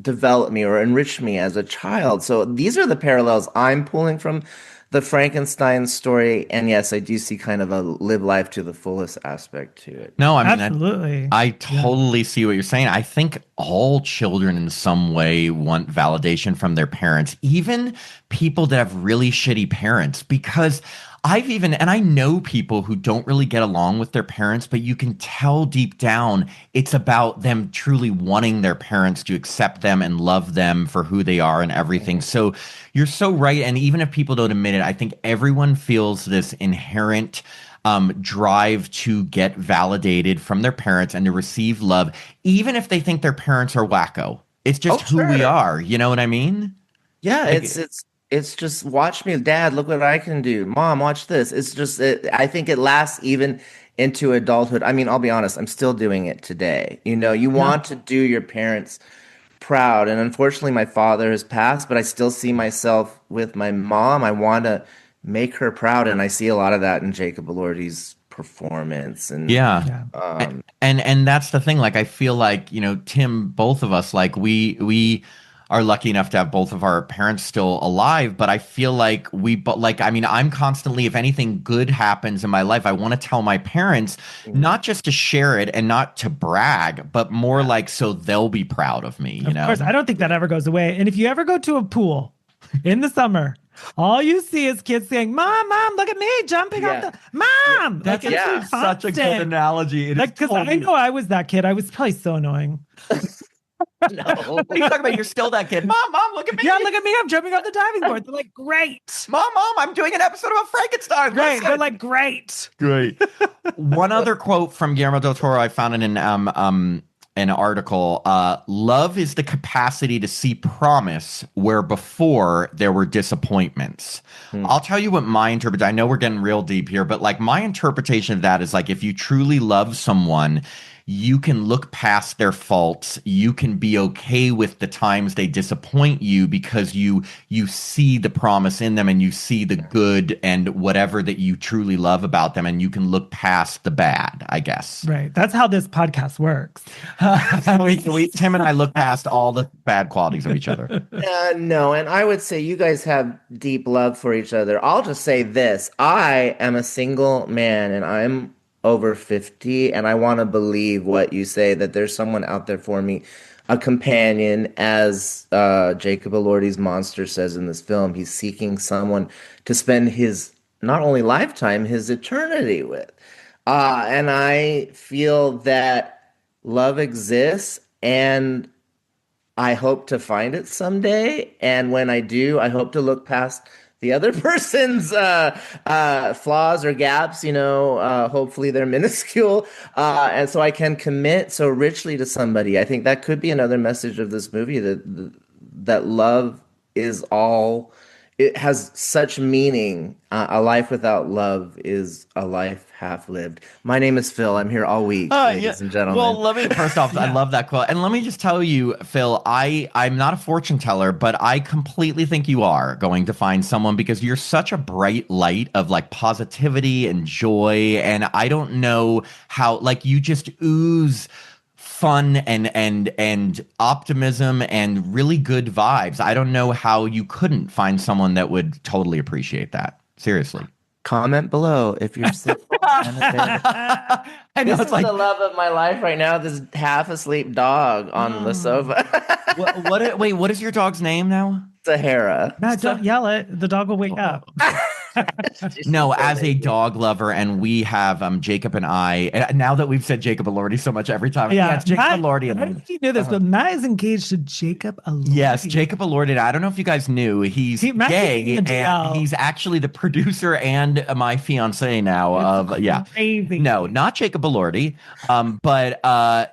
Speaker 3: develop me or enrich me as a child. So these are the parallels I'm pulling from the Frankenstein story. And yes, I do see kind of a live life to the fullest aspect to it.
Speaker 2: No, I mean,
Speaker 1: Absolutely.
Speaker 2: I
Speaker 1: Yeah.
Speaker 2: totally see what you're saying. I think all children in some way want validation from their parents, even people that have really shitty parents, because and I know people who don't really get along with their parents, but you can tell deep down it's about them truly wanting their parents to accept them and love them for who they are and everything. So you're so right. And even if people don't admit it, I think everyone feels this inherent drive to get validated from their parents and to receive love, even if they think their parents are wacko. It's just
Speaker 3: Oh,
Speaker 2: who we
Speaker 3: sure.
Speaker 2: are. You know what I mean?
Speaker 3: Yeah,
Speaker 2: Like,
Speaker 3: it's just watch me, Dad. Look what I can do. Mom, watch this. It's just I think it lasts even into adulthood. I mean, I'll be honest, I'm still doing it today. You know, you
Speaker 1: Yeah.
Speaker 3: want to do your parents proud, and unfortunately, my father has passed, but I still see myself with my mom. I want to make her proud, and I see a lot of that in Jacob Elordi's performance. And
Speaker 2: yeah.
Speaker 1: Yeah.
Speaker 2: And that's the thing. Like I feel like, Tim, both of us, like we are lucky enough to have both of our parents still alive, but I feel like but like I mean, I'm constantly, if anything good happens in my life, I want to tell my parents, not just to share it and not to brag, but more like so they'll be proud of me, you
Speaker 1: Of course,
Speaker 2: know?
Speaker 1: I don't think that ever goes away. And if you ever go to a pool in the summer, all you see is kids saying, "Mom, mom, look at me jumping off
Speaker 3: yeah,
Speaker 1: the mom."
Speaker 2: That's
Speaker 1: like it's
Speaker 3: yeah.
Speaker 2: such a good
Speaker 1: constant.
Speaker 2: analogy. It is
Speaker 1: Like, because I
Speaker 2: totally.
Speaker 1: know I was that kid. I was probably so annoying.
Speaker 3: No.
Speaker 2: What are you talking about? You're still that kid. Mom, look at me.
Speaker 1: Yeah, look at me. I'm jumping off the diving board. They're like, "Great,
Speaker 2: Mom, I'm doing an episode of Frankenstein.
Speaker 1: great."
Speaker 2: Listen.
Speaker 1: They're like, "Great."
Speaker 2: Great. One other quote from Guillermo del Toro I found in an article. Love is the capacity to see promise where before there were disappointments.
Speaker 3: Hmm.
Speaker 2: I'll tell you what my interpretation. I know we're getting real deep here, but like my interpretation of that is like if you truly love someone, you can look past their faults. You can be okay with the times they disappoint you because you see the promise in them and you see the good and whatever that you truly love about them, and you can look past the bad, I guess.
Speaker 1: Right. That's how this podcast works.
Speaker 2: Tim and I look past all the bad qualities of each other.
Speaker 3: No, and I would say you guys have deep love for each other. I'll just say this. I am a single man and I'm over 50, and I want to believe what you say that there's someone out there for me, a companion, as Jacob Elordi's monster says in this film. He's seeking someone to spend his not only lifetime, his eternity with. And I feel that love exists, and I hope to find it someday. And when I do, I hope to look past the other person's flaws or gaps. Hopefully they're minuscule. And so I can commit so richly to somebody. I think that could be another message of this movie, that love is all. It has such meaning. A life without love is a life half lived. My name is Phil. I'm here all week,
Speaker 2: Yeah.
Speaker 3: ladies and gentlemen.
Speaker 2: Well, let me first off, I love that quote, and let me just tell you, Phil, I'm not a fortune teller, but I completely think you are going to find someone because you're such a bright light of like positivity and joy, and I don't know how like you just ooze fun and optimism and really good vibes. I don't know how you couldn't find someone that would totally appreciate that. Seriously.
Speaker 3: Comment below if you're single and available.
Speaker 2: I know
Speaker 3: This
Speaker 2: it's
Speaker 3: is
Speaker 2: like
Speaker 3: the love of my life right now. This half asleep dog on the sofa.
Speaker 2: wait, what is your dog's name now?
Speaker 3: Sahara.
Speaker 1: Matt, don't yell it. The dog will wake up.
Speaker 2: No,
Speaker 3: So
Speaker 2: as a
Speaker 3: lazy.
Speaker 2: dog lover, and we have Jacob and I. Now that we've said Jacob Elordi so much every time, yeah, it's Jacob
Speaker 1: Matt,
Speaker 2: Elordi.
Speaker 1: I don't know if you knew this, but Matt is engaged to Jacob Elordi.
Speaker 2: Yes, Jacob Elordi. I don't know if you guys knew he's
Speaker 1: Matt
Speaker 2: gay,
Speaker 1: keeps me in
Speaker 2: and
Speaker 1: jail.
Speaker 2: he's actually the producer and my fiance now.
Speaker 1: Crazy.
Speaker 2: No, not Jacob Elordi. But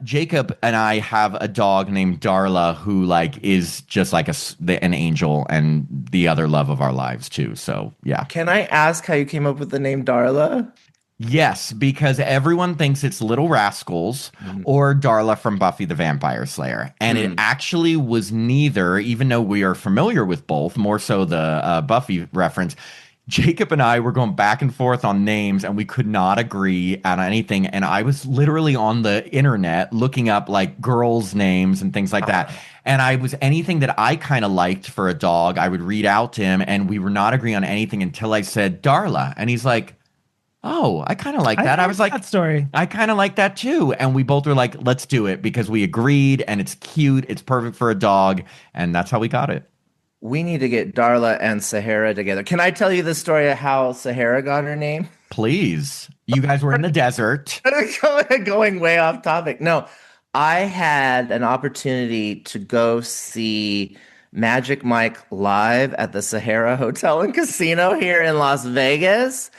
Speaker 2: Jacob and I have a dog named Darla who is just like an angel and the other love of our lives too. So yeah.
Speaker 3: Can I ask how you came up with the name Darla?
Speaker 2: Yes, because everyone thinks it's Little Rascals or Darla from Buffy the Vampire Slayer. And it actually was neither, even though we are familiar with both, more so the Buffy reference. Jacob and I were going back and forth on names and we could not agree on anything. And I was literally on the internet looking up girls' names and things like that. And I was anything that I kind of liked for a dog, I would read out to him and we were not agreeing on anything until I said Darla. And he's like, oh, I kind of like that. I was like,
Speaker 1: that story.
Speaker 2: I kind of like that too. And we both were like, let's do it because we agreed and it's cute. It's perfect for a dog. And that's how we got it.
Speaker 3: We need to get Darla and Sahara together. Can I tell you the story of how Sahara got her name?
Speaker 2: Please. You guys were in the desert.
Speaker 3: Going way off topic. No, I had an opportunity to go see Magic Mike live at the Sahara Hotel and Casino here in Las Vegas.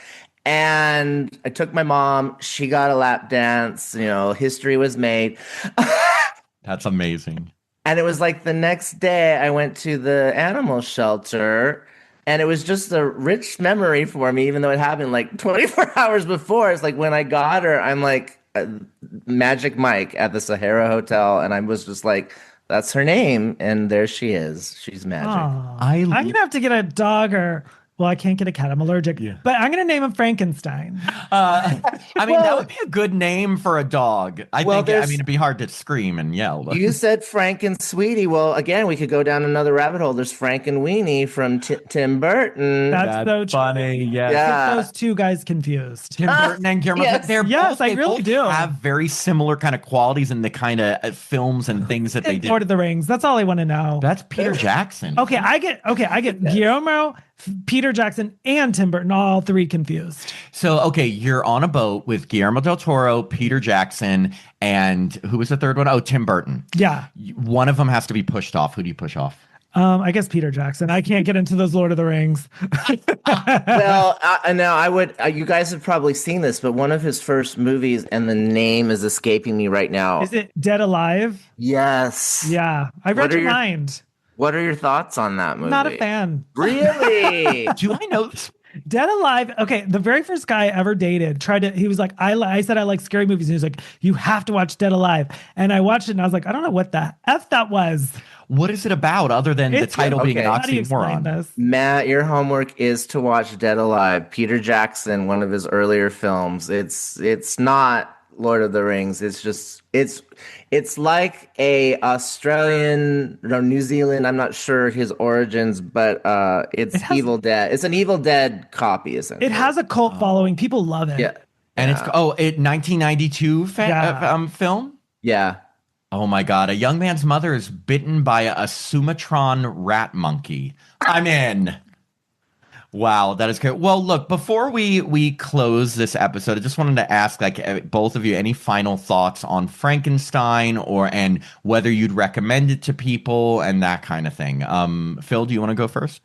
Speaker 3: And I took my mom. She got a lap dance. History was made.
Speaker 2: That's amazing.
Speaker 3: And it was the next day I went to the animal shelter and it was just a rich memory for me, even though it happened 24 hours before. It's when I got her, I'm Magic Mike at the Sahara Hotel. And I was just that's her name. And there she is. She's magic.
Speaker 1: I'm going to have to get a dog well, I can't get a cat. I'm allergic. Yeah. But I'm going to name him Frankenstein.
Speaker 2: That would be a good name for a dog. It'd be hard to scream and yell. But.
Speaker 3: You said Frank and Sweetie. Well, again, we could go down another rabbit hole. There's Frank and Weenie from Tim Burton.
Speaker 1: That's so
Speaker 2: funny. Yes.
Speaker 1: Yeah. Get those two guys confused.
Speaker 2: Tim Burton and Guillermo.
Speaker 3: Yes.
Speaker 1: I really do.
Speaker 2: Have very similar kind of qualities in the kind of films and things that they do.
Speaker 1: Lord of the Rings. That's all I want to know.
Speaker 2: That's Peter Jackson.
Speaker 1: Okay, I get yes. Guillermo, Peter Jackson, and Tim Burton, all three confused.
Speaker 2: So, okay, you're on a boat with Guillermo del Toro, Peter Jackson, and who was the third one? Oh, Tim Burton.
Speaker 1: Yeah.
Speaker 2: One of them has to be pushed off. Who do you push off?
Speaker 1: I guess Peter Jackson. I can't get into those Lord of the Rings.
Speaker 3: Well, now I would. You guys have probably seen this, but one of his first movies, and the name is escaping me right now.
Speaker 1: Is it Dead Alive?
Speaker 3: Yes.
Speaker 1: Yeah, I read your mind.
Speaker 3: What are your thoughts on that movie?
Speaker 1: Not a fan.
Speaker 3: Really?
Speaker 2: Do I know this?
Speaker 1: Dead Alive. Okay, the very first guy I ever dated he was like, I said I like scary movies. And he was like, you have to watch Dead Alive. And I watched it and I was like, I don't know what the F that was.
Speaker 2: What is it about other than the title being an oxymoron?
Speaker 3: Matt, your homework is to watch Dead Alive. Peter Jackson, one of his earlier films. It's not Lord of the Rings. It's like a Australian, New Zealand. I'm not sure his origins, but it's Evil Dead. It's an Evil Dead copy, essentially.
Speaker 1: It has a cult following. People love it.
Speaker 3: Yeah.
Speaker 2: And it's 1992 film?
Speaker 3: Yeah.
Speaker 2: Oh my God. A young man's mother is bitten by a Sumatran rat monkey. I'm in. Wow, that is great. Well, look, before we close this episode, I just wanted to ask both of you any final thoughts on Frankenstein and whether you'd recommend it to people and that kind of thing. Phil, do you want to go first?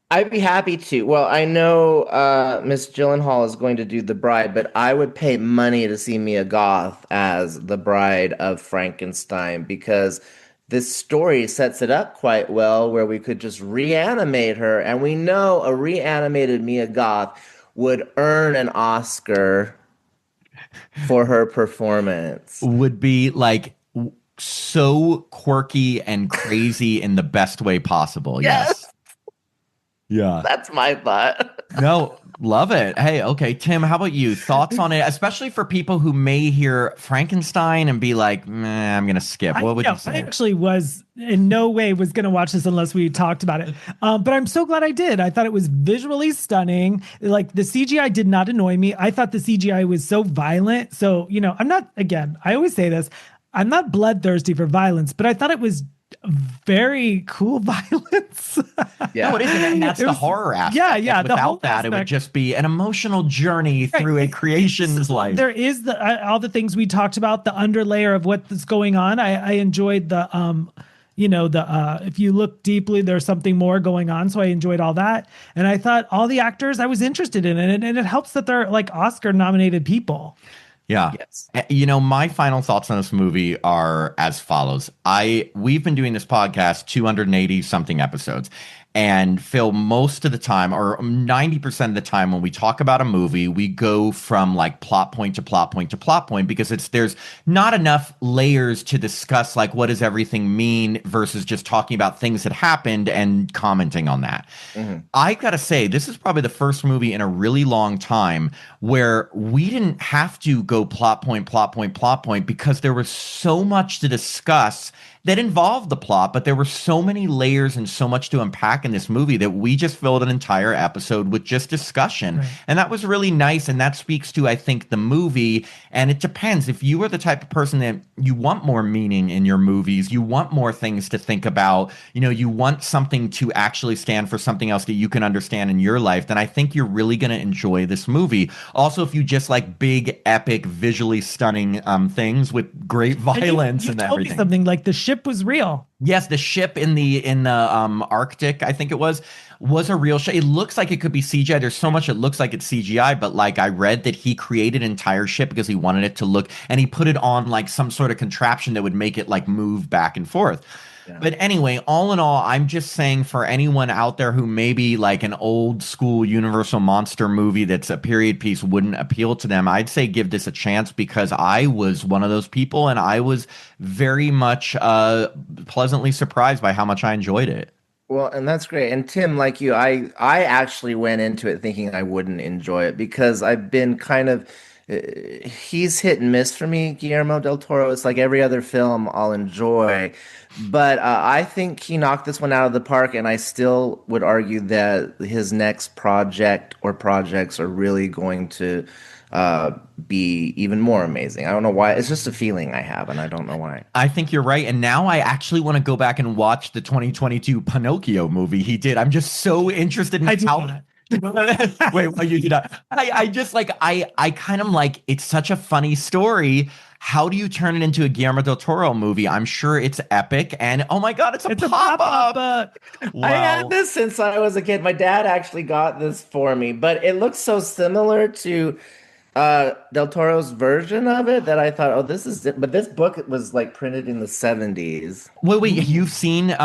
Speaker 3: I'd be happy to. Well, I know Miss Gyllenhaal is going to do The Bride, but I would pay money to see Mia Goth as the bride of Frankenstein because this story sets it up quite well where we could just reanimate her. And we know a reanimated Mia Goth would earn an Oscar for her performance.
Speaker 2: Would be so quirky and crazy in the best way possible. Yes. Yeah.
Speaker 3: That's my thought.
Speaker 2: No, love it. Hey, okay, Tim, how about you? Thoughts on it, especially for people who may hear Frankenstein and be like, meh, I'm gonna skip. What would you
Speaker 1: I
Speaker 2: say?
Speaker 1: actually was in no way was going to watch this unless we talked about it. But I'm so glad I did. I thought it was visually stunning. Like the CGI did not annoy me. I thought the CGI was so violent. So, I'm not, again, I always say this, I'm not bloodthirsty for violence, but I thought it was very cool violence.
Speaker 3: Yeah.
Speaker 2: No, it isn't, and that's
Speaker 1: It
Speaker 2: the
Speaker 1: was-
Speaker 2: horror aspect.
Speaker 1: yeah, yeah,
Speaker 2: Like,
Speaker 1: the whole
Speaker 2: without that, it would
Speaker 1: aspect.
Speaker 2: just be an emotional journey through a creation's life.
Speaker 1: There is all the things we talked about, the underlayer of what's going on. I enjoyed the if you look deeply, there's something more going on. So I enjoyed all that. And I thought all the actors I was interested in, and it helps that they're like Oscar nominated people.
Speaker 2: Yeah.
Speaker 3: Yes.
Speaker 2: My final thoughts on this movie are as follows. We've been doing this podcast 280 something episodes. And Phil, most of the time, or 90% of the time when we talk about a movie, we go from like plot point to plot point to plot point because there's not enough layers to discuss like what does everything mean versus just talking about things that happened and commenting on that. I gotta say, this is probably the first movie in a really long time where we didn't have to go plot point, plot point, plot point because there was so much to discuss that involved the plot, but there were so many layers and so much to unpack in this movie that we just filled an entire episode with just discussion.
Speaker 1: Right.
Speaker 2: And that was really nice. And that speaks to, I think, the movie. And it depends. If you are the type of person that you want more meaning in your movies, you want more things to think about, you want something to actually stand for something else that you can understand in your life, then I think you're really going to enjoy this movie. Also, if you just like big, epic, visually stunning things with great violence
Speaker 1: you
Speaker 2: and
Speaker 1: told me
Speaker 2: everything.
Speaker 1: something like the ship was real.
Speaker 2: Yes, the ship in the Arctic, I think it was a real ship. It looks like it could be CGI. There's so much it looks like it's CGI, but like I read that he created an entire ship because he wanted it to look, and he put it on like some sort of contraption that would make it like move back and forth.
Speaker 3: Yeah.
Speaker 2: But anyway, all in all, I'm just saying for anyone out there who maybe like an old school Universal monster movie that's a period piece wouldn't appeal to them, I'd say give this a chance because I was one of those people and I was very much pleasantly surprised by how much I enjoyed it.
Speaker 3: Well, and that's great. And Tim, like you, I actually went into it thinking I wouldn't enjoy it because I've been kind of he's hit and miss for me, Guillermo del Toro. It's like every other film I'll enjoy, but I think he knocked this one out of the park, and I still would argue that his next project or projects are really going to be even more amazing. I don't know why. It's just a feeling I have, and I don't know why.
Speaker 2: I think you're right. And now I actually want to go back and watch the 2022 Pinocchio movie he did. I'm just so interested in
Speaker 1: I do
Speaker 2: how.
Speaker 1: not.
Speaker 2: Wait, well, you do that. I just like I kind of like it's such a funny story. How do you turn it into a Guillermo del Toro movie? I'm sure it's epic, and oh my god, it's a pop-up.
Speaker 3: I had this since I was a kid. My dad actually got this for me, but it looks so similar to Del Toro's version of it that I thought, oh, this is it. But this book was like printed in the 70s.
Speaker 2: Wait, you've seen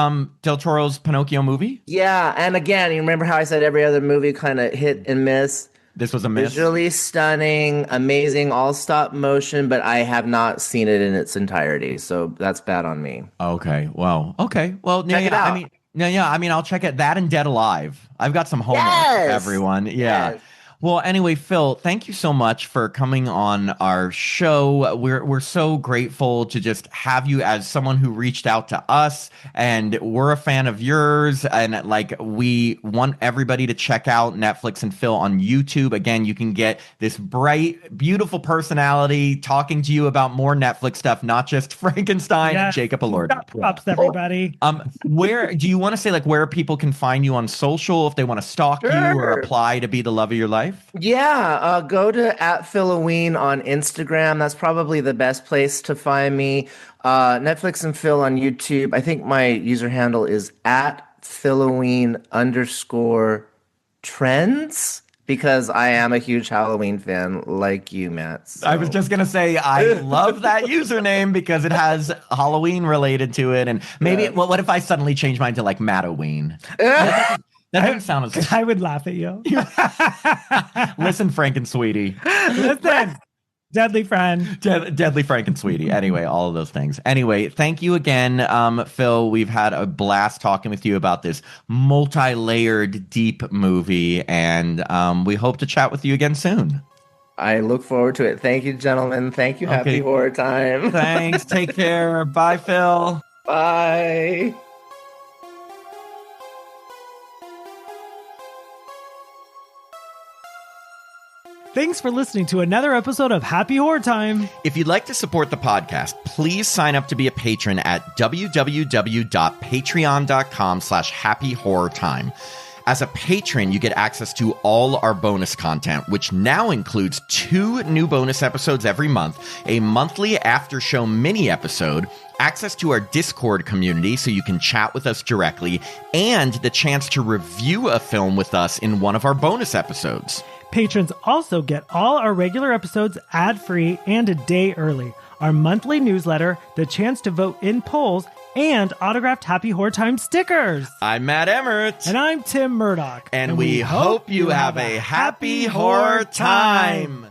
Speaker 2: Del Toro's Pinocchio movie?
Speaker 3: Yeah, and again, you remember how I said every other movie kind of hit and miss?
Speaker 2: This was a miss.
Speaker 3: Visually stunning, amazing, all stop motion, but I have not seen it in its entirety, so that's bad on me.
Speaker 2: Okay, well,
Speaker 3: Check it out.
Speaker 2: I mean, I'll check it. That and Dead Alive. I've got some homework, everyone. Yeah.
Speaker 3: Yes.
Speaker 2: Well, anyway, Phil, thank you so much for coming on our show. We're so grateful to just have you as someone who reached out to us, and we're a fan of yours. And like, we want everybody to check out Netflix and Phil on YouTube. Again, you can get this bright, beautiful personality talking to you about more Netflix stuff, not just Frankenstein.
Speaker 1: Yeah.
Speaker 2: Jacob Elordi.
Speaker 1: Props, everybody.
Speaker 2: Where do you want to say like where people can find you on social if they want to stalk you or apply to be the love of your life?
Speaker 3: Yeah, go to @Philoween on Instagram. That's probably the best place to find me. Netflix and Phil on YouTube. I think my user handle is @Philoween_trends because I am a huge Halloween fan like you, Matt. So.
Speaker 2: I was just going to say, I love that username because it has Halloween related to it. And maybe, well, what if I suddenly change mine to like Mattoween? That doesn't sound as.
Speaker 1: I would laugh at you.
Speaker 2: Listen, Frank and Sweetie.
Speaker 1: Listen. Deadly friend.
Speaker 2: Deadly Frank and Sweetie. Anyway, all of those things. Anyway, thank you again, Phil. We've had a blast talking with you about this multi-layered, deep movie, and we hope to chat with you again soon.
Speaker 3: I look forward to it. Thank you, gentlemen. Thank you. Okay. Happy horror time.
Speaker 2: Thanks. Take care. Bye, Phil.
Speaker 3: Bye.
Speaker 1: Thanks for listening to another episode of Happy Horror Time.
Speaker 2: If you'd like to support the podcast, please sign up to be a patron at www.patreon.com/happyhorrortime. As a patron, you get access to all our bonus content, which now includes 2 new bonus episodes every month, a monthly after show mini episode, access to our Discord community so you can chat with us directly, and the chance to review a film with us in one of our bonus episodes.
Speaker 1: Patrons also get all our regular episodes ad-free and a day early, our monthly newsletter, the chance to vote in polls, and autographed Happy Horror Time stickers.
Speaker 2: I'm Matt Emmert.
Speaker 1: And I'm Tim Murdoch.
Speaker 2: And we hope you have a happy horror time.